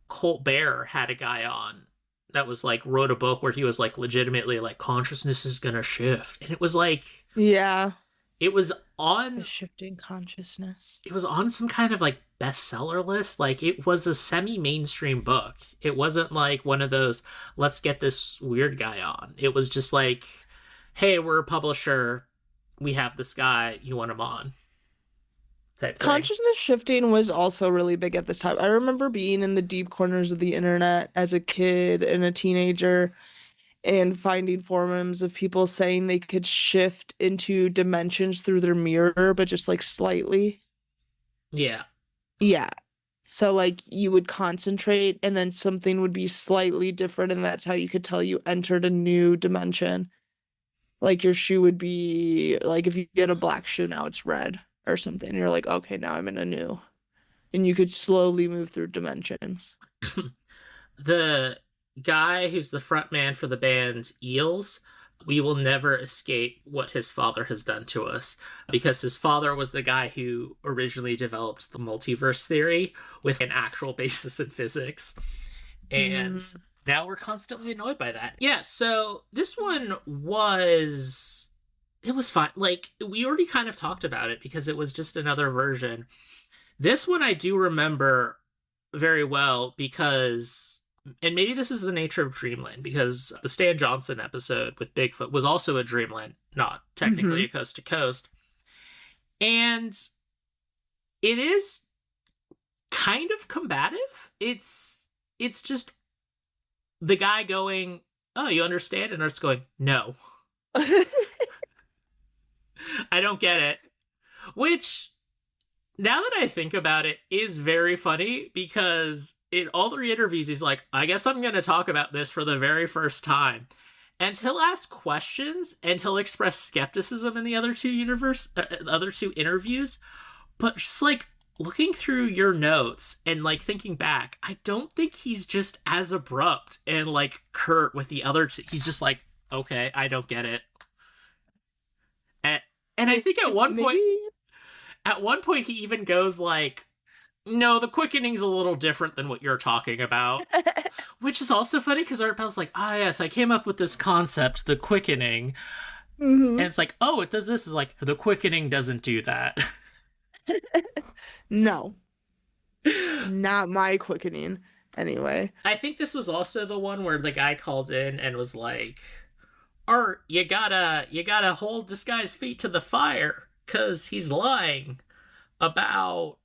Speaker 1: Colt Bear had a guy on that was like wrote a book where he was like legitimately like consciousness is gonna shift, and it was like
Speaker 2: Yeah.
Speaker 1: it was
Speaker 2: The
Speaker 1: on
Speaker 2: shifting consciousness.
Speaker 1: it was on some kind of like bestseller list. Like it was a semi-mainstream book. It wasn't like one of those let's get this weird guy on. It was just like, hey, we're a publisher, we have this guy, you want him on type thing.
Speaker 2: Consciousness shifting was also really big at this time. I remember being in the deep corners of the internet as a kid and a teenager and finding forums of people saying they could shift into dimensions through their mirror, but just like slightly.
Speaker 1: Yeah.
Speaker 2: Yeah. So like you would concentrate and then something would be slightly different, and that's how you could tell you entered a new dimension. Like your shoe would be like if you get a black shoe now it's red or something. You're like, okay, now I'm in a new. And you could slowly move through dimensions.
Speaker 1: The guy who's the front man for the band Eels, we will never escape what his father has done to us, because his father was the guy who originally developed the multiverse theory with an actual basis in physics. And now we're constantly annoyed by that. Yeah, so this one was it was fine. Like we already kind of talked about it because it was just another version. This one I do remember very well because, and maybe this is the nature of Dreamland, because the Stan Johnson episode with Bigfoot was also a Dreamland, not technically a coast to coast. And it is kind of combative. It's just the guy going, oh, you understand? And Earth's going, no, I don't get it. Which, now that I think about it, is very funny because in all 3 interviews, he's like, I guess I'm going to talk about this for the very first time. And he'll ask questions and he'll express skepticism in the other two interviews. But just like looking through your notes and like thinking back, I don't think he's just as abrupt and like curt with the other two. He's just like, okay, I don't get it. And I think at one point he even goes like, no, the quickening's a little different than what you're talking about. Which is also funny because Art Bell's like, yes, I came up with this concept, the quickening.
Speaker 2: Mm-hmm.
Speaker 1: And it's like, oh, it does this. Is like, the quickening doesn't do that.
Speaker 2: No. Not my quickening. Anyway.
Speaker 1: I think this was also the one where the guy called in and was like, Art, you gotta hold this guy's feet to the fire because he's lying about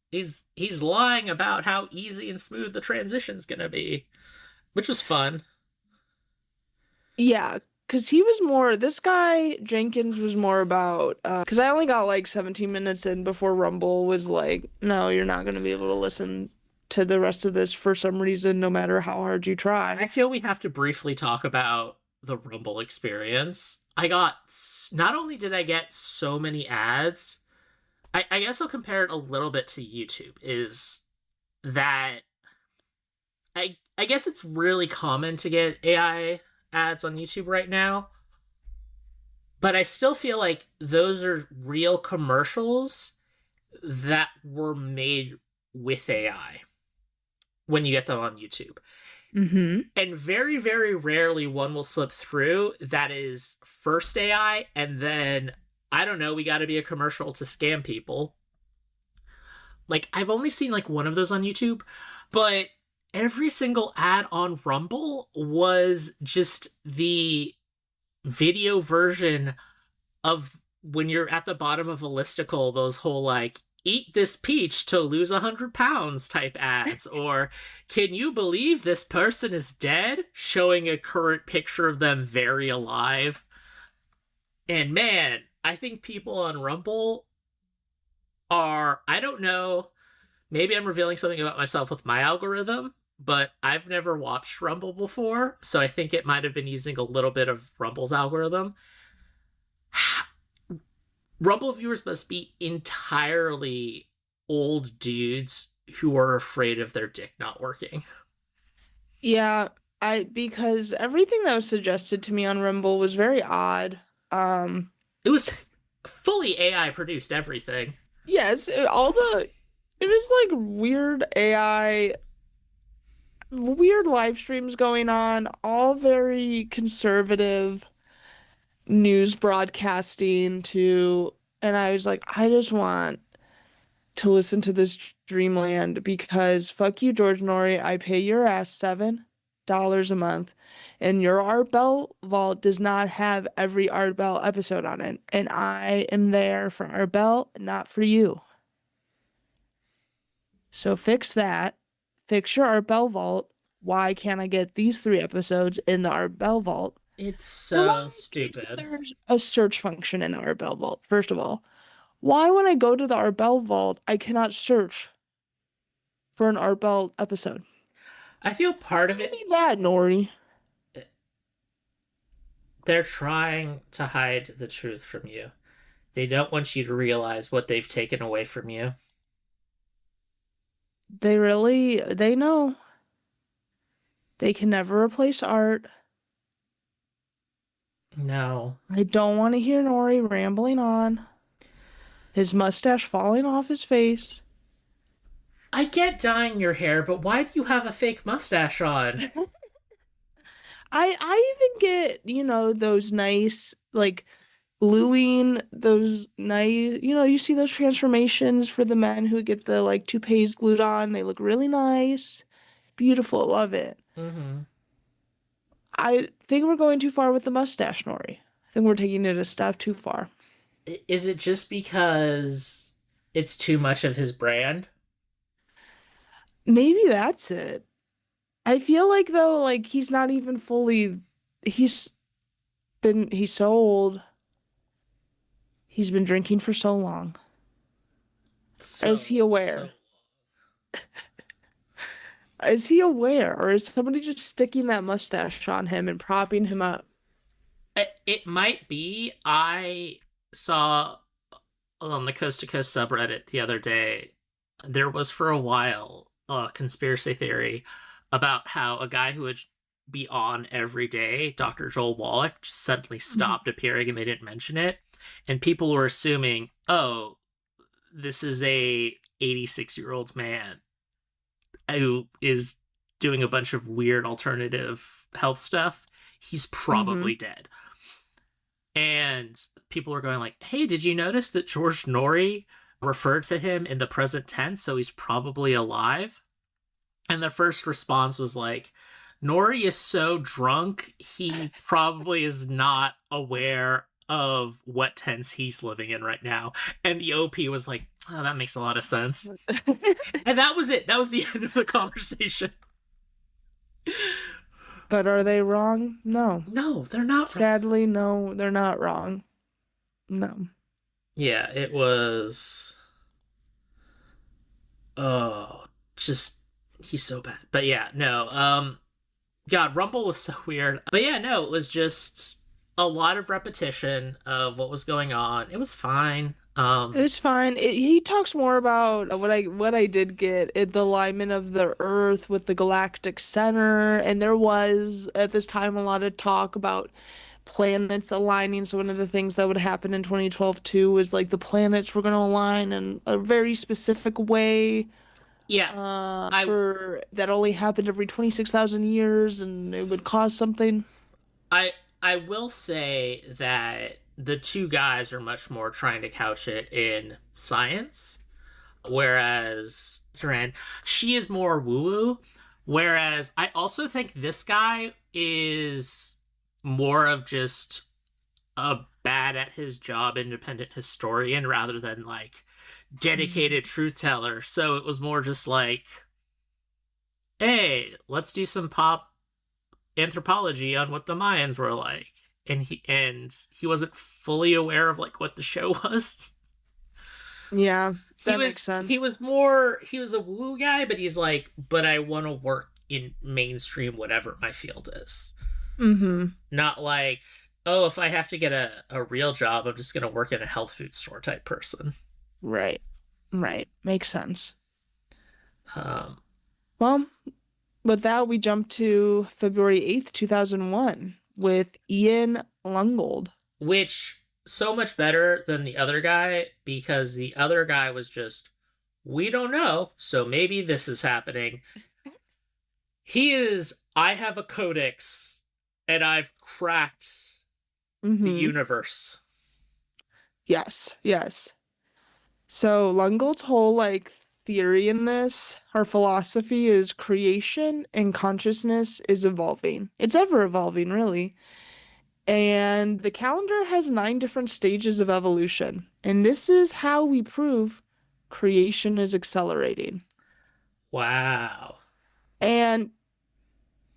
Speaker 1: he's lying about how easy and smooth the transition's gonna be, which was fun.
Speaker 2: Yeah, because this guy, Jenkins, was more about, because I only got like 17 minutes in before Rumble was like, no, you're not going to be able to listen to the rest of this for some reason, no matter how hard you try.
Speaker 1: I feel we have to briefly talk about the Rumble experience. Not only did I get so many ads, I guess I'll compare it a little bit to YouTube, is that I guess it's really common to get AI ads on YouTube right now, but I still feel like those are real commercials that were made with AI when you get them on YouTube.
Speaker 2: Mm-hmm.
Speaker 1: And very, very rarely one will slip through that is first AI and then, I don't know, we got to be a commercial to scam people. Like, I've only seen like one of those on YouTube, but every single ad on Rumble was just the video version of when you're at the bottom of a listicle, those whole like, eat this peach to lose 100 pounds type ads, or can you believe this person is dead? Showing a current picture of them very alive. And man, I think people on Rumble are, I don't know, maybe I'm revealing something about myself with my algorithm, but I've never watched Rumble before, so I think it might have been using a little bit of Rumble's algorithm. Rumble viewers must be entirely old dudes who are afraid of their dick not working.
Speaker 2: Yeah, because everything that was suggested to me on Rumble was very odd.
Speaker 1: It was fully AI produced everything.
Speaker 2: Yes, it was like weird AI, weird live streams going on, all very conservative news broadcasting and I was like, I just want to listen to this Dreamland because fuck you, George Norrie. I pay your ass $7 a month, and your Art Bell vault does not have every Art Bell episode on it, and I am there for Art Bell, not for you. So fix that. Fix your Art Bell vault. Why can't I get these 3 episodes in the Art Bell vault?
Speaker 1: It's so stupid.
Speaker 2: There's a search function in the Art Bell vault, first of all. Why, when I go to the Art Bell vault, I cannot search for an Art Bell episode?
Speaker 1: I feel part of it.
Speaker 2: Maybe that, Nori.
Speaker 1: They're trying to hide the truth from you. They don't want you to realize what they've taken away from you.
Speaker 2: They know. They can never replace art.
Speaker 1: No.
Speaker 2: I don't want to hear Nori rambling on. His mustache falling off his face.
Speaker 1: I get dyeing your hair, but why do you have a fake mustache on?
Speaker 2: I even get, those nice, like, gluing, those nice, you see those transformations for the men who get the, like, toupees glued on. They look really nice. Beautiful. Love it.
Speaker 1: Mm-hmm.
Speaker 2: I think we're going too far with the mustache, Nori. I think we're taking it a step too far.
Speaker 1: Is it just because it's too much of his brand?
Speaker 2: Maybe that's it. I feel like, though, like, he's not even fully... He's so old. He's been drinking for so long. Is he aware? Is he aware, or is somebody just sticking that mustache on him and propping him up?
Speaker 1: It might be. I saw on the Coast to Coast subreddit the other day, there was for a while a conspiracy theory about how a guy who would be on every day, Dr. Joel Wallach, just suddenly stopped appearing and they didn't mention it. And people were assuming, oh, this is a 86-year-old man who is doing a bunch of weird alternative health stuff. He's probably dead. And people were going like, hey, did you notice that George Norrie referred to him in the present tense, so he's probably alive? And the first response was like, Norrie is so drunk, he probably is not aware of what tense he's living in right now. And the OP was like, oh, that makes a lot of sense. And that was it. That was the end of the conversation.
Speaker 2: But are they wrong? No.
Speaker 1: No, they're not.
Speaker 2: Sadly, no, they're not wrong. No.
Speaker 1: Yeah, it was... Oh, just... He's so bad. But yeah, no. God, Rumble was so weird. But yeah, no, it was just a lot of repetition of what was going on. It was fine.
Speaker 2: It was fine. He talks more about what I did get, the alignment of the Earth with the galactic center, and there was at this time a lot of talk about planets aligning. So one of the things that would happen in 2012 too was like the planets were going to align in a very specific way.
Speaker 1: Yeah,
Speaker 2: for that only happened every 26,000 years, and it would cause something.
Speaker 1: I will say that the two guys are much more trying to couch it in science, whereas Saran, she is more woo-woo, whereas I also think this guy is more of just a bad at his job independent historian rather than like dedicated truth teller. So it was more just like, hey, let's do some pop anthropology on what the Mayans were like. And he wasn't fully aware of like what the show was.
Speaker 2: Yeah, that makes sense.
Speaker 1: He was a woo guy, but he's like, but I want to work in mainstream whatever my field is. Not like, oh, if I have to get a real job, I'm just gonna work in a health food store type person.
Speaker 2: Right. Makes sense. Well, with that, we jump to February 8th, 2001 with Ian Lungold.
Speaker 1: Which, so much better than the other guy, because the other guy was just, we don't know, so maybe this is happening. He is, I have a codex, and I've cracked the universe.
Speaker 2: Yes. So Lungold's whole like theory in this, her philosophy is creation and consciousness is evolving. It's ever evolving, really. And the calendar has 9 different stages of evolution. And this is how we prove creation is accelerating.
Speaker 1: Wow.
Speaker 2: And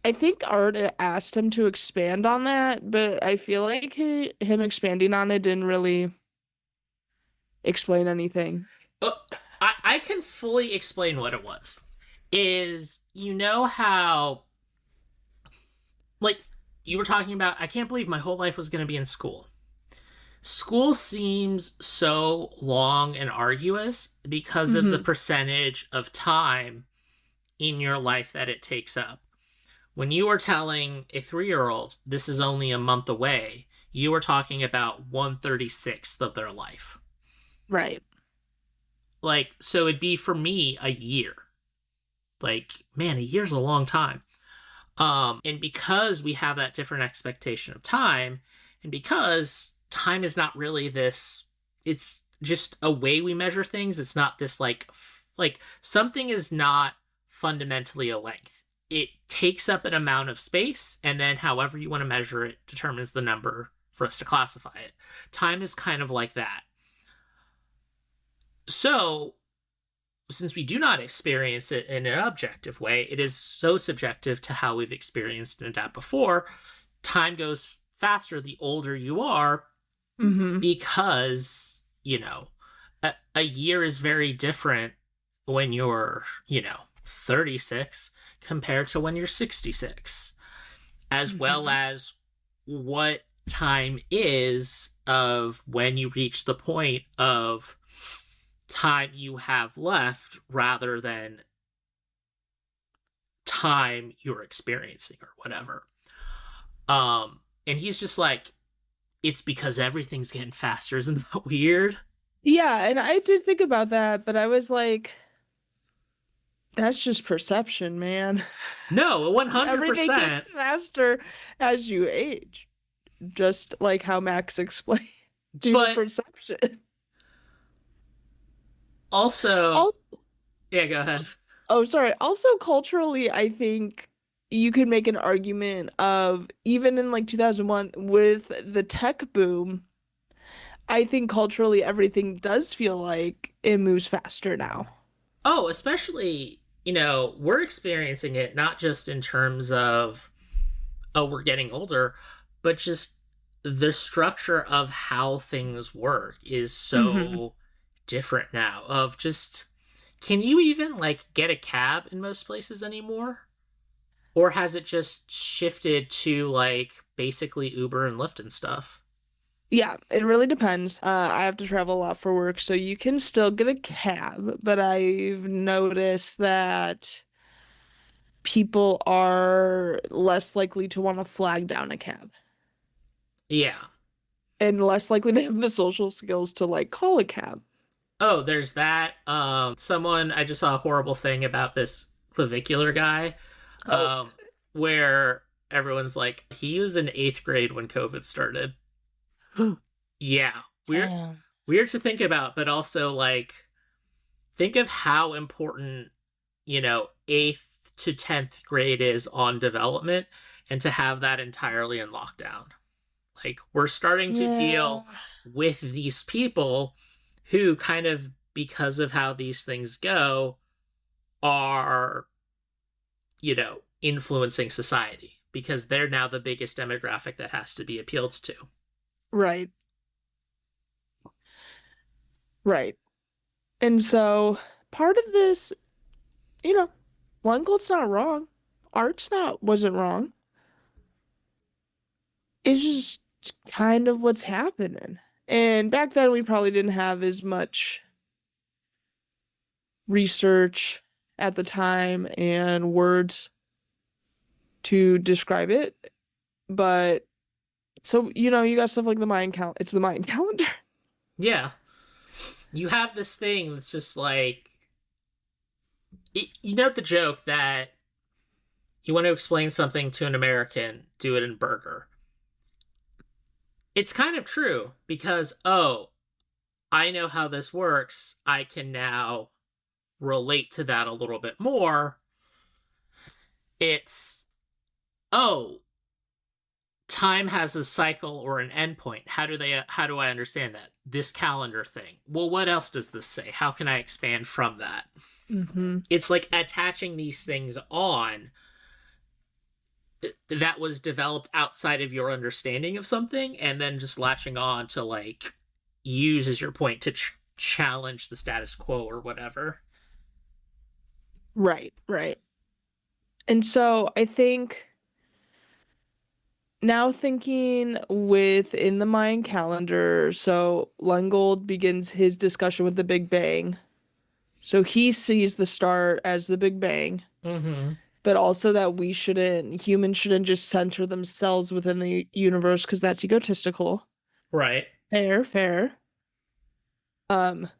Speaker 2: I think Art asked him to expand on that, but I feel like him expanding on it didn't really explain anything.
Speaker 1: I can fully explain what it was. Is, you know how, like, you were talking about, I can't believe my whole life was going to be in school. School seems so long and arduous because of the percentage of time in your life that it takes up. When you are telling a 3-year-old this is only a month away, you are talking about 1/36th of their life.
Speaker 2: Right.
Speaker 1: Like, so it'd be for me a year. Like, man, a year's a long time. And because we have that different expectation of time, and because time is not really this, it's just a way we measure things. It's not this like something is not fundamentally a length. It takes up an amount of space, and then however you want to measure it determines the number for us to classify it. Time is kind of like that. So, since we do not experience it in an objective way, it is so subjective to how we've experienced and adapted before. Time goes faster the older you are, because, you know, a year is very different when you're, 36. compared to when you're 66, as well as what time is of when you reach the point of time you have left rather than time you're experiencing or whatever. And he's just like, it's because everything's getting faster. Isn't that weird?
Speaker 2: Yeah, and I did think about that, but I was like, that's just perception, man.
Speaker 1: No, 100%.
Speaker 2: Everything gets faster as you age. Just like how Max explained due to perception.
Speaker 1: Also, yeah, go ahead.
Speaker 2: Oh, sorry. Also, culturally, I think you could make an argument of even in like 2001 with the tech boom, I think culturally everything does feel like it moves faster now.
Speaker 1: Oh, especially, we're experiencing it not just in terms of, oh, we're getting older, but just the structure of how things work is so different now. Of just, can you even like get a cab in most places anymore? Or has it just shifted to like basically Uber and Lyft and stuff?
Speaker 2: Yeah, it really depends. I have to travel a lot for work, so you can still get a cab, but I've noticed that people are less likely to want to flag down a cab.
Speaker 1: Yeah.
Speaker 2: And less likely to have the social skills to like call a cab.
Speaker 1: Oh, there's that. I just saw a horrible thing about this clavicular guy, where everyone's like, he was in 8th grade when COVID started. Yeah. Weird to think about, but also like, think of how important, 8th to 10th grade is on development, and to have that entirely in lockdown. Like, we're starting to deal with these people who kind of, because of how these things go, are, influencing society, because they're now the biggest demographic that has to be appealed to.
Speaker 2: Right. Right. And so part of this, Lundgold's not wrong. Wasn't wrong. It's just kind of what's happening. And back then we probably didn't have as much research at the time and words to describe it. But so, you got stuff like the Mayan calendar. It's the Mayan calendar.
Speaker 1: Yeah. You have this thing that's just like, the joke that you want to explain something to an American, do it in burger. It's kind of true, because, I know how this works. I can now relate to that a little bit more. It's, time has a cycle or an endpoint. How do I understand that? This calendar thing. Well, what else does this say? How can I expand from that?
Speaker 2: Mm-hmm.
Speaker 1: It's like attaching these things on that was developed outside of your understanding of something, and then just latching on to like use as your point to challenge the status quo or whatever.
Speaker 2: Right. And so I think now thinking within the Mayan calendar, so Lundgold begins his discussion with the Big Bang. So he sees the start as the Big Bang.
Speaker 1: Mm-hmm.
Speaker 2: But also that humans shouldn't just center themselves within the universe, because that's egotistical.
Speaker 1: Right.
Speaker 2: Fair. And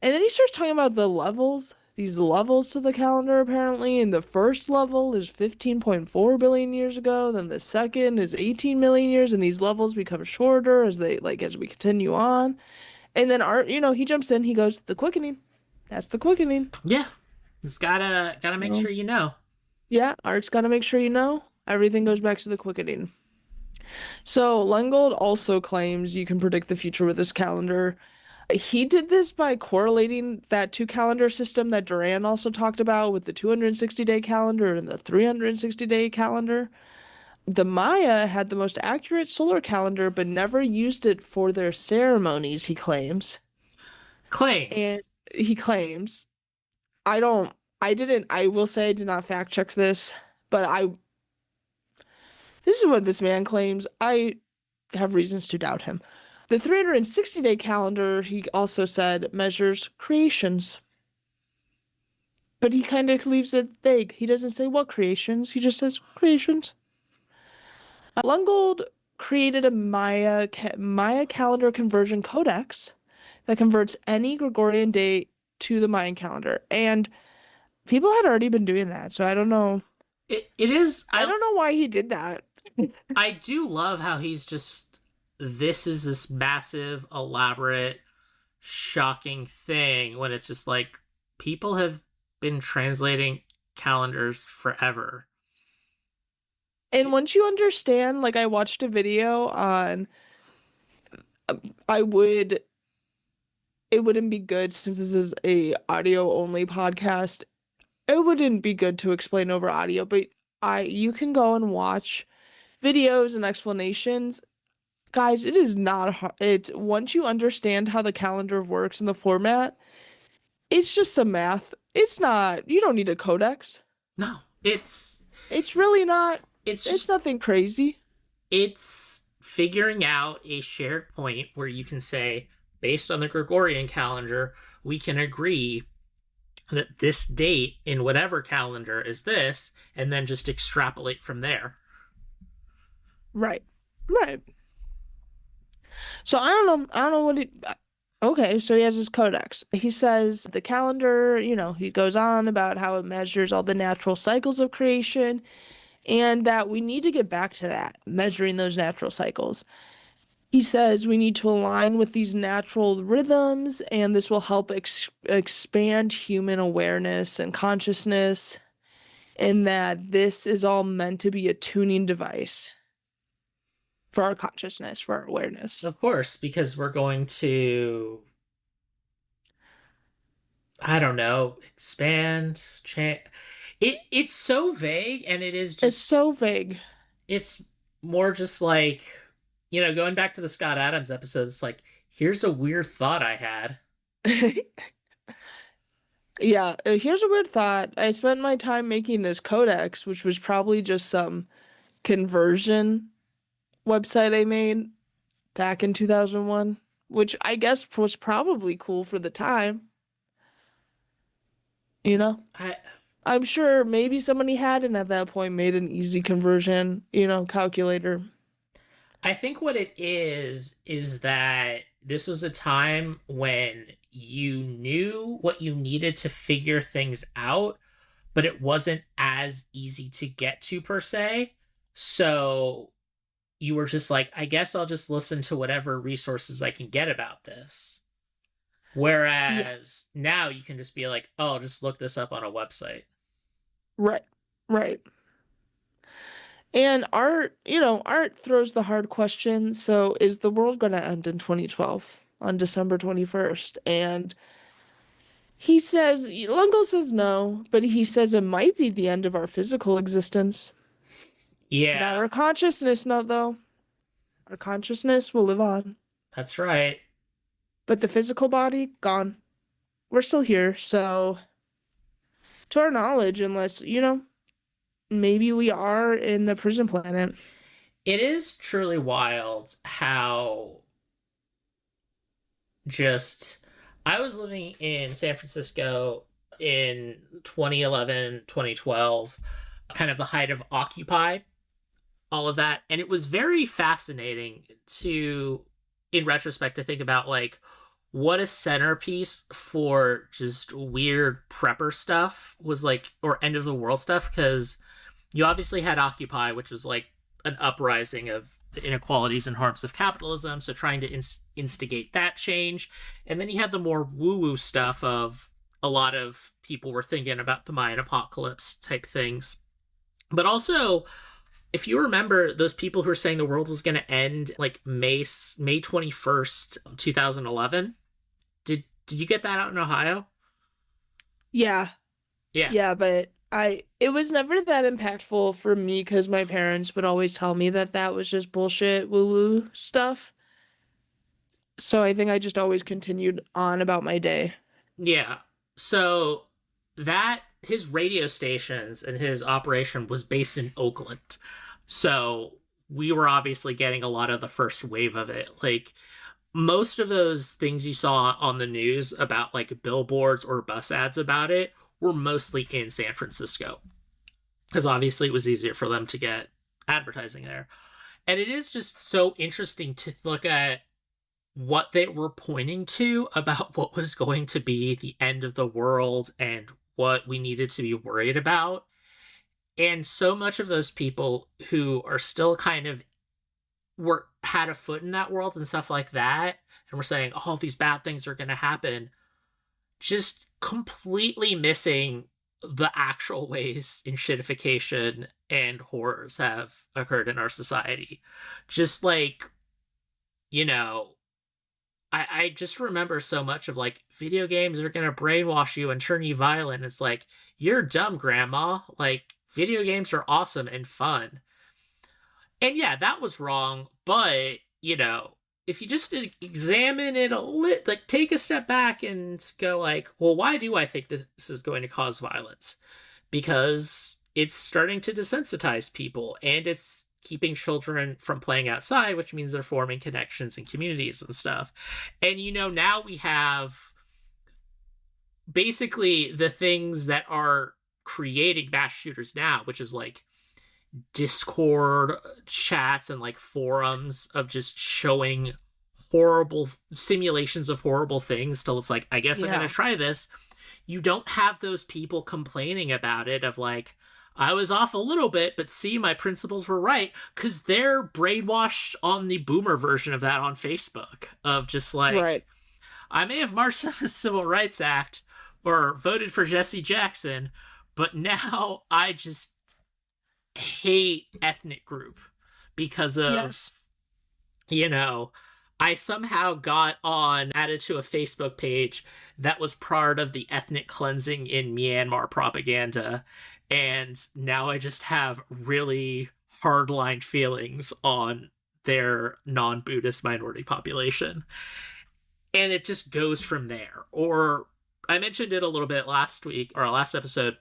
Speaker 2: then he starts talking about the levels, these levels to the calendar, apparently. And the first level is 15.4 billion years ago. Then the second is 18 million years. And these levels become shorter as we continue on. And then Art, he jumps in, he goes, the quickening. That's the quickening.
Speaker 1: Yeah. It's gotta make sure you know.
Speaker 2: Yeah, Art's gotta make sure you know. Everything goes back to the quickening. So Lundgold also claims you can predict the future with this calendar. He did this by correlating that 2-calendar system that Duran also talked about with the 260-day calendar and the 360-day calendar. The Maya had the most accurate solar calendar, but never used it for their ceremonies, he claims.
Speaker 1: Claims.
Speaker 2: And he claims. I don't I will say I did not fact check this, but this is what this man claims. I have reasons to doubt him. The 360-day calendar, he also said, measures creations. But he kind of leaves it vague. He doesn't say what creations, he just says creations. Lungold created a Maya calendar conversion codex that converts any Gregorian date to the Mayan calendar. And people had already been doing that, so I don't know.
Speaker 1: It is.
Speaker 2: I don't know why he did that.
Speaker 1: I do love how he's just, this is this massive, elaborate, shocking thing when it's just like, people have been translating calendars forever.
Speaker 2: And once you understand, like I watched a video on, it wouldn't be good since this is a audio only podcast. It wouldn't be good to explain over audio, but you can go and watch videos and explanations. Guys, it is not hard. Once you understand how the calendar works in the format, it's just some math. It's not, you don't need a codex.
Speaker 1: No,
Speaker 2: it's really not.
Speaker 1: It's
Speaker 2: nothing crazy.
Speaker 1: It's figuring out a shared point where you can say, based on the Gregorian calendar, we can agree that this date in whatever calendar is this, and then just extrapolate from there.
Speaker 2: Right. So I don't know what okay, so he has his codex. He says the calendar, he goes on about how it measures all the natural cycles of creation, and that we need to get back to that, measuring those natural cycles. He says we need to align with these natural rhythms, and this will help expand human awareness and consciousness, and that this is all meant to be a tuning device for our consciousness, for our awareness.
Speaker 1: Of course, because we're going to, I don't know, expand, change. It's so vague, and it is just...
Speaker 2: It's so vague.
Speaker 1: It's more just like, going back to the Scott Adams episode, it's like, here's a weird thought I had.
Speaker 2: Yeah, here's a weird thought. I spent my time making this codex, which was probably just some conversion website I made back in 2001, which I guess was probably cool for the time. I'm sure maybe somebody hadn't at that point made an easy conversion, calculator.
Speaker 1: I think what it is that this was a time when you knew what you needed to figure things out, but it wasn't as easy to get to per se. So you were just like, I guess I'll just listen to whatever resources I can get about this. Whereas now you can just be like, oh, just look this up on a website.
Speaker 2: Right. And art throws the hard question. So is the world going to end in 2012 on December 21st? And he says, Lungo says no, but he says it might be the end of our physical existence.
Speaker 1: Yeah.
Speaker 2: Not our consciousness, no, though. Our consciousness will live on.
Speaker 1: That's right.
Speaker 2: But the physical body, gone. We're still here, so to our knowledge, unless, maybe we are in the prison planet.
Speaker 1: It is truly wild how I was living in San Francisco in 2011, 2012, kind of the height of Occupy, all of that. And it was very fascinating in retrospect, to think about like what a centerpiece for just weird prepper stuff was like, or end of the world stuff. Because you obviously had Occupy, which was like an uprising of the inequalities and harms of capitalism. So trying to instigate that change. And then you had the more woo-woo stuff of a lot of people were thinking about the Mayan Apocalypse type things. But also, if you remember those people who were saying the world was going to end like May 21st, 2011, did you get that out in Ohio?
Speaker 2: Yeah. Yeah, but it was never that impactful for me because my parents would always tell me that was just bullshit woo-woo stuff. So I think I just always continued on about my day.
Speaker 1: Yeah. So that his radio stations and his operation was based in Oakland. So we were obviously getting a lot of the first wave of it. Like, most of those things you saw on the news about like billboards or bus ads about it were mostly in San Francisco, because obviously it was easier for them to get advertising there. And it is just so interesting to look at what they were pointing to about what was going to be the end of the world and what we needed to be worried about. And so much of those people who are still kind of had a foot in that world and stuff like that, and we're saying, oh, these bad things are going to happen, just completely missing the actual ways enshittification and horrors have occurred in our society. Just like, you know, I just remember so much of like, video games are going to brainwash you and turn you violent. It's like, you're dumb, grandma. Like, video games are awesome and fun. And yeah, that was wrong, but, you know, if you just examine it a little, like, take a step back and go like, well, why do I think this is going to cause violence? Because it's starting to desensitize people, and it's keeping children from playing outside, which means they're forming connections and communities and stuff. And, you know, now we have basically the things that are creating mass shooters now, which is like Discord chats and like forums of just showing horrible simulations of horrible things till it's like, I guess I'm gonna try this. You don't have those people complaining about it of like, I was off a little bit, but see, my principles were right, because they're brainwashed on the boomer version of that on Facebook of just like,
Speaker 2: Right.
Speaker 1: I may have marched on the Civil Rights Act or voted for Jesse Jackson, but now I just hate ethnic group because of, you know, I somehow got added to a Facebook page that was part of the ethnic cleansing in Myanmar propaganda, and now I just have really hardline feelings on their non-Buddhist minority population. And it just goes from there. Or I mentioned it a little bit last week, or our last episode,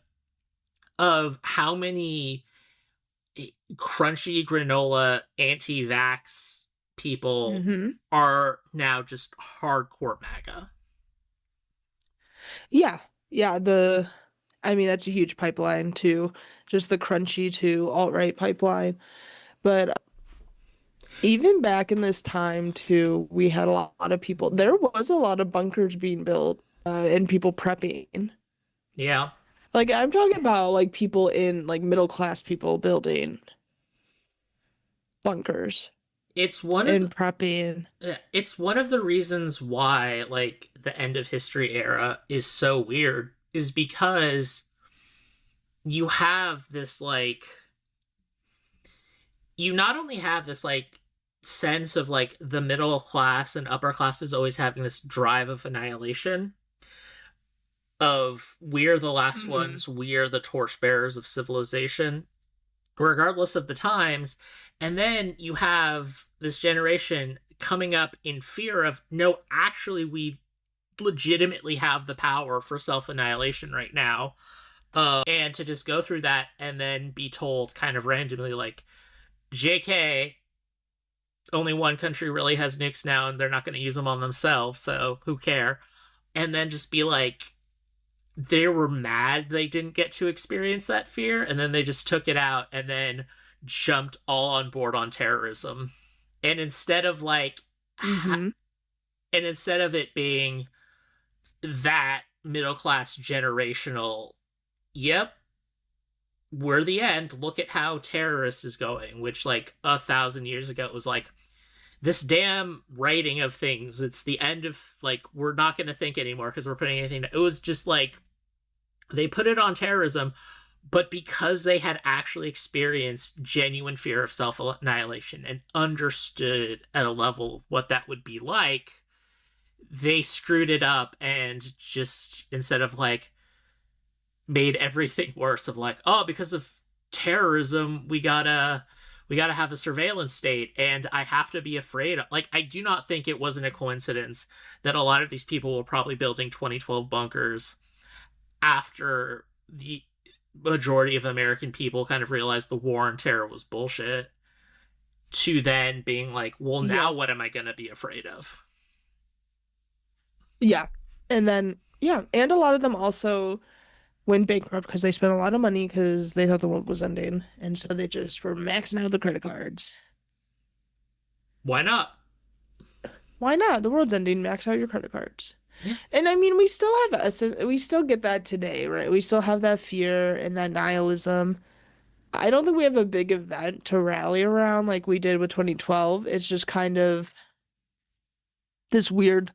Speaker 1: of how many crunchy granola anti-vax people are now just hardcore MAGA.
Speaker 2: Yeah. I mean, that's a huge pipeline too. Just the crunchy to alt-right pipeline. But even back in this time too, we had a lot of people. There was a lot of bunkers being built and people prepping.
Speaker 1: Yeah.
Speaker 2: Like, I'm talking about like people in like middle class people building bunkers.
Speaker 1: It's one
Speaker 2: of prepping.
Speaker 1: It's one of the reasons why like the end of history era is so weird, is because you have this like, you not only have this like sense of like the middle class and upper class is always having this drive of annihilation of, we're the last ones, we're the torchbearers of civilization, regardless of the times. And then you have this generation coming up in fear of, no, actually, we legitimately have the power for self-annihilation right now. And to just go through that and then be told kind of randomly, like, JK, only one country really has nukes now, and they're not going to use them on themselves, so who care? And then just be like, they were mad they didn't get to experience that fear, and then they just took it out and then jumped all on board on terrorism. And instead of like, and instead of it being that middle class generational, yep, we're the end, look at how terrorists is going, which like 1,000 years ago it was like, this damn writing of things, it's the end of like, we're not going to think anymore because we're putting anything, it was just like, they put it on terrorism, but because they had actually experienced genuine fear of self-annihilation and understood at a level what that would be like, they screwed it up and just, instead of like, made everything worse of like, oh, because of terrorism, we gotta have a surveillance state, and I have to be afraid of, like, I do not think it wasn't a coincidence that a lot of these people were probably building 2012 bunkers after the majority of American people kind of realized the war on terror was bullshit, to then being like, well, now
Speaker 2: Yeah.
Speaker 1: what am I going to be afraid of?
Speaker 2: Yeah. And then, yeah. And a lot of them also went bankrupt because they spent a lot of money because they thought the world was ending. And so they just were maxing out the credit cards.
Speaker 1: Why not?
Speaker 2: Why not? The world's ending. Max out your credit cards.
Speaker 1: Yeah.
Speaker 2: And I mean, we still we still get that today, right? We still have that fear and that nihilism. I don't think we have a big event to rally around like we did with 2012. It's just kind of this weird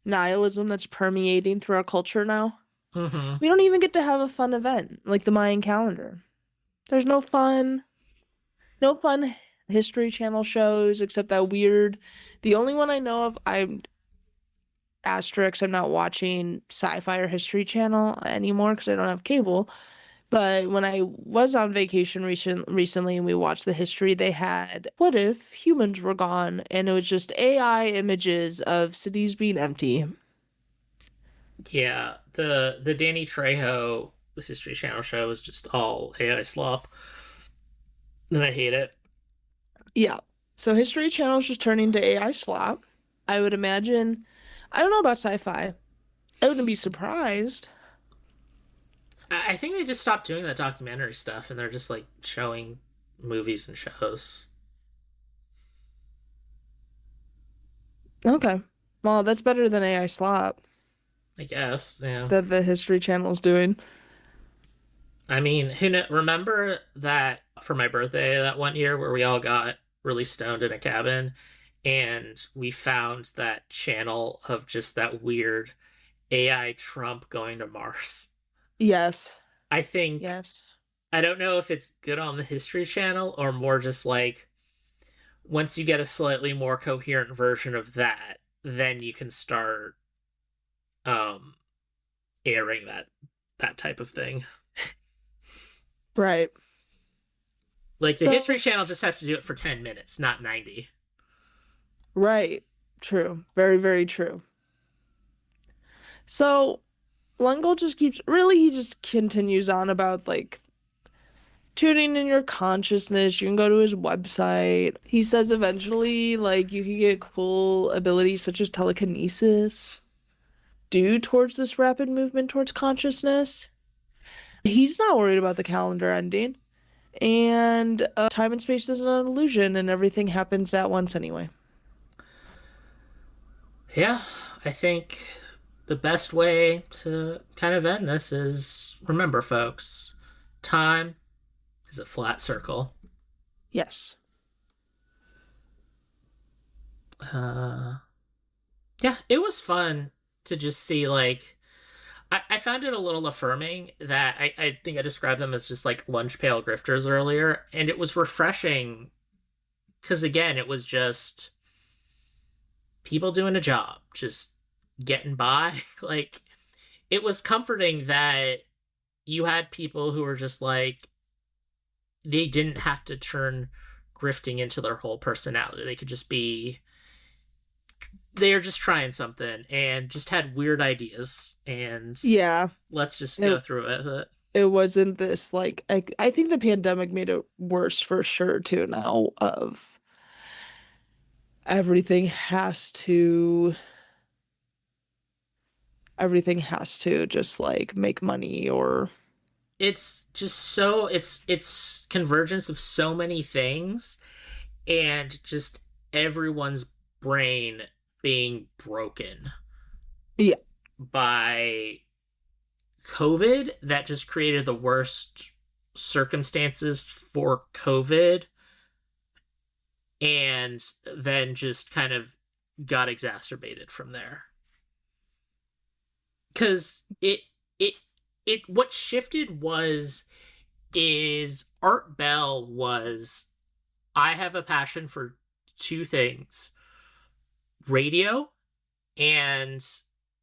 Speaker 2: nihilism that's permeating through our culture now.
Speaker 1: Mm-hmm.
Speaker 2: We don't even get to have a fun event like the Mayan calendar. There's no fun History Channel shows except that weird. The only one I know of, I'm not watching Sci-Fi or History Channel anymore because I don't have cable. But when I was on vacation recently and we watched the history, they had What If Humans Were Gone? And it was just AI images of cities being empty.
Speaker 1: Yeah, the Danny Trejo History Channel show is just all AI slop, and I hate it.
Speaker 2: Yeah. So History Channel is just turning to AI slop. I would imagine. I don't know about sci-fi. I wouldn't be surprised.
Speaker 1: I think they just stopped doing that documentary stuff, and they're just like showing movies and shows.
Speaker 2: Okay. Well, that's better than AI slop
Speaker 1: I guess, yeah.
Speaker 2: that the History Channel is doing.
Speaker 1: I mean, remember that for my birthday that one year where we all got really stoned in a cabin and we found that channel of just that weird AI Trump going to Mars?
Speaker 2: Yes.
Speaker 1: I think,
Speaker 2: Yes.
Speaker 1: I don't know if it's good on the History Channel or more just like once you get a slightly more coherent version of that, then you can start airing that type of thing.
Speaker 2: Right.
Speaker 1: Like the
Speaker 2: So-
Speaker 1: History Channel just has to do it for 10 minutes, not 90.
Speaker 2: Right. True. Very, very true. So Lungle he just continues on about like tuning in your consciousness. You can go to his website. He says eventually, like, you can get cool abilities such as telekinesis due towards this rapid movement towards consciousness. He's not worried about the calendar ending. And time and space is an illusion, and everything happens at once anyway.
Speaker 1: Yeah, I think the best way to kind of end this is remember, folks, time is a flat circle.
Speaker 2: Yes.
Speaker 1: Yeah, it was fun to just see, like, I found it a little affirming that I think I described them as just like lunch pail grifters earlier, and it was refreshing because, again, it was just people doing a job, just getting by. Like, it was comforting that you had people who were just like, they didn't have to turn grifting into their whole personality. They could just be, they are just trying something and just had weird ideas, and
Speaker 2: Yeah.
Speaker 1: let's just go through it with it.
Speaker 2: It wasn't this like I think the pandemic made it worse for sure too now of everything has to just like make money or
Speaker 1: It's just so it's convergence of so many things, and just everyone's brain being broken.
Speaker 2: Yeah.
Speaker 1: By COVID that just created the worst circumstances for COVID, and then just kind of got exacerbated from there. Because it what shifted is Art Bell was, I have a passion for two things: radio and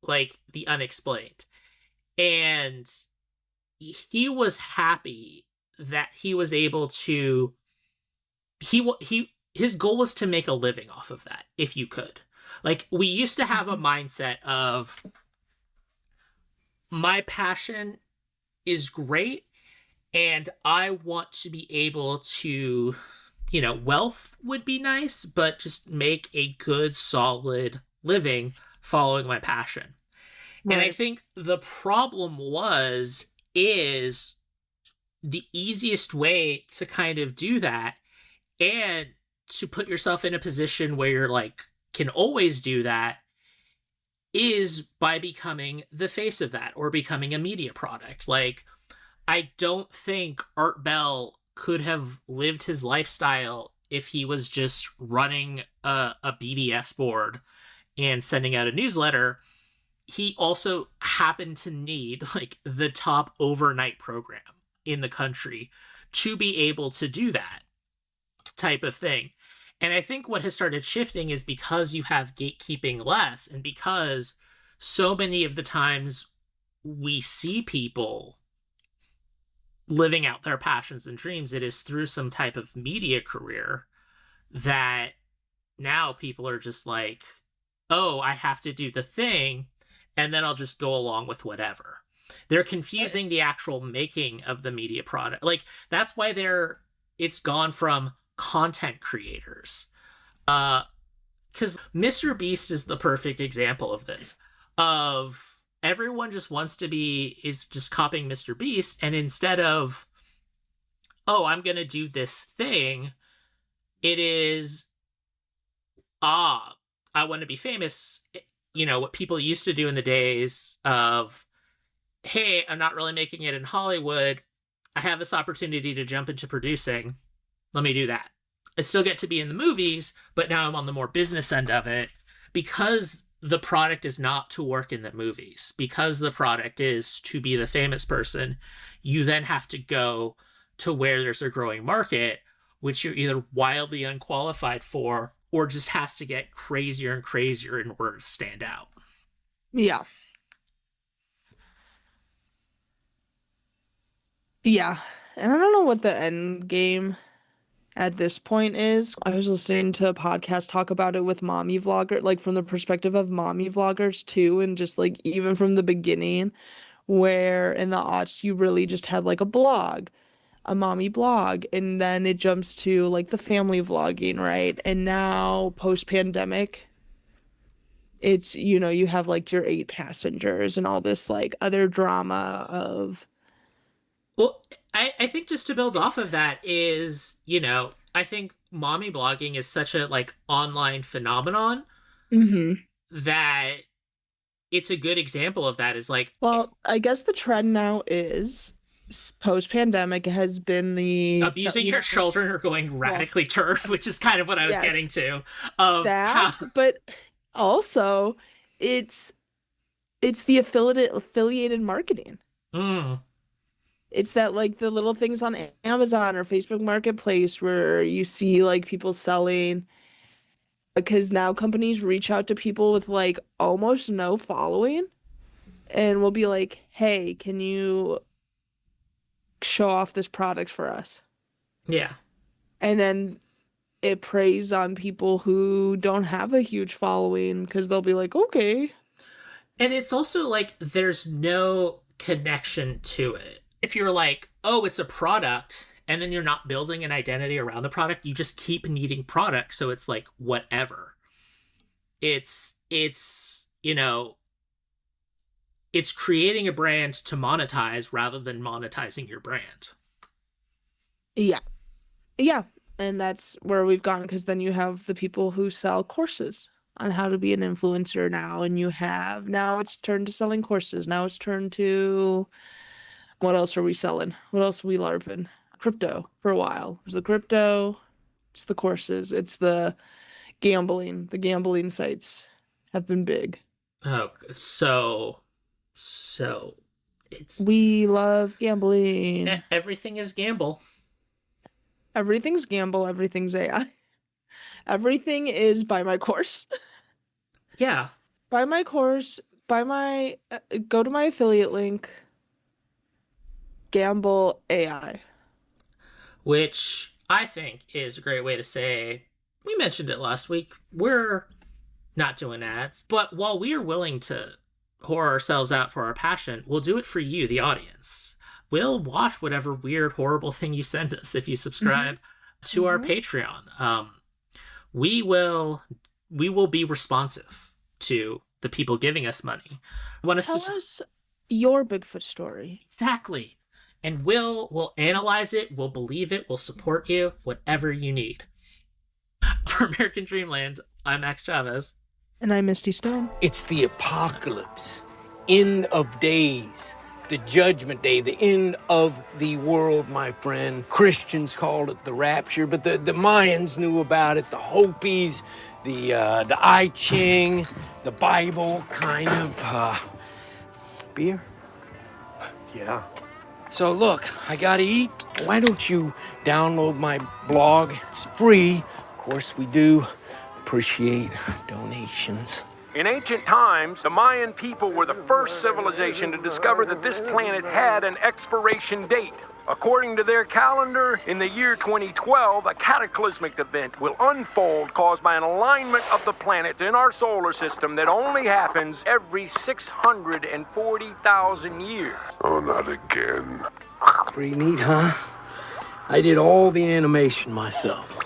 Speaker 1: like the unexplained. And he was happy that he was able to his goal was to make a living off of that, if you could. Like, we used to have a mindset of, my passion is great. And I want to be able to, wealth would be nice, but just make a good, solid living following my passion. Right. And I think the problem is the easiest way to kind of do that and to put yourself in a position where you're like, can always do that is by becoming the face of that or becoming a media product. Like, I don't think Art Bell could have lived his lifestyle if he was just running a BBS board and sending out a newsletter. He also happened to need like the top overnight program in the country to be able to do that type of thing. And I think what has started shifting is because you have gatekeeping less, and because so many of the times we see people living out their passions and dreams, it is through some type of media career, that now people are just like, oh, I have to do the thing, and then I'll just go along with whatever. They're confusing the actual making of the media product. Like, that's why it's gone from content creators. Because Mr. Beast is the perfect example of this. Of everyone just wants to is just copying Mr. Beast, and instead of, oh, I'm going to do this thing, it is, I want to be famous. What people used to do in the days of, hey, I'm not really making it in Hollywood. I have this opportunity to jump into producing. Let me do that. I still get to be in the movies, but now I'm on the more business end of it, because the product is not to work in the movies, because the product is to be the famous person. You then have to go to where there's a growing market, which you're either wildly unqualified for, or just has to get crazier and crazier in order to stand out.
Speaker 2: Yeah. Yeah. And I don't know what the end game at this point is. I was listening to a podcast talk about it with mommy vlogger, like from the perspective of mommy vloggers too, and just like even from the beginning, where in the aughts you really just had like a mommy blog, and then it jumps to like the family vlogging, right? And now post-pandemic, it's, you have like your 8 passengers and all this like other drama of.
Speaker 1: Well, I think just to build off of that is, I think mommy blogging is such a like online phenomenon that it's a good example of that. Is like,
Speaker 2: well, I guess the trend now is post-pandemic has been the
Speaker 1: abusing your children or going radically turf, which is kind of what I was getting to.
Speaker 2: But also it's the affiliated marketing. It's that like the little things on Amazon or Facebook Marketplace where you see like people selling, because now companies reach out to people with like almost no following and will be like, hey, can you show off this product for us?
Speaker 1: Yeah.
Speaker 2: And then it preys on people who don't have a huge following, because they'll be like, okay.
Speaker 1: And it's also like there's no connection to it. If you're like, oh, it's a product, and then you're not building an identity around the product, you just keep needing product, so it's like whatever. It's creating a brand to monetize rather than monetizing your brand.
Speaker 2: Yeah. Yeah. And that's where we've gone, because then you have the people who sell courses on how to be an influencer now, and now it's turned to selling courses. Now it's turned to, what else are we selling? What else are we LARPing? Crypto for a while. There's the crypto, it's the courses, it's the gambling. The gambling sites have been big.
Speaker 1: Oh, so
Speaker 2: we love gambling.
Speaker 1: Everything is gamble.
Speaker 2: Everything's gamble, everything's AI. Everything is buy my course.
Speaker 1: Yeah.
Speaker 2: Buy my course, go to my affiliate link, gamble AI.
Speaker 1: Which I think is a great way to say, we mentioned it last week, we're not doing ads, but while we are willing to pour ourselves out for our passion, we'll do it for you, the audience. we'll watch whatever weird, horrible thing you send us if you subscribe to our Patreon. We will be responsive to the people giving us money.
Speaker 2: Tell us your Bigfoot story.
Speaker 1: Exactly. And we'll analyze it, we'll believe it, we'll support you, whatever you need. For American Dreamland, I'm Max Chavez.
Speaker 2: And I'm Misty Stone.
Speaker 4: It's the apocalypse. End of days. The judgment day, the end of the world, my friend. Christians called it the rapture, but the Mayans knew about it, the Hopis, the I Ching, the Bible, kind of. Beer? Yeah. So look, I gotta eat. Why don't you download my blog? It's free. Of course, we do appreciate donations.
Speaker 5: In ancient times, the Mayan people were the first civilization to discover that this planet had an expiration date. According to their calendar, in the year 2012, a cataclysmic event will unfold caused by an alignment of the planets in our solar system that only happens every 640,000 years.
Speaker 6: Oh, not again.
Speaker 4: Pretty neat, huh? I did all the animation myself.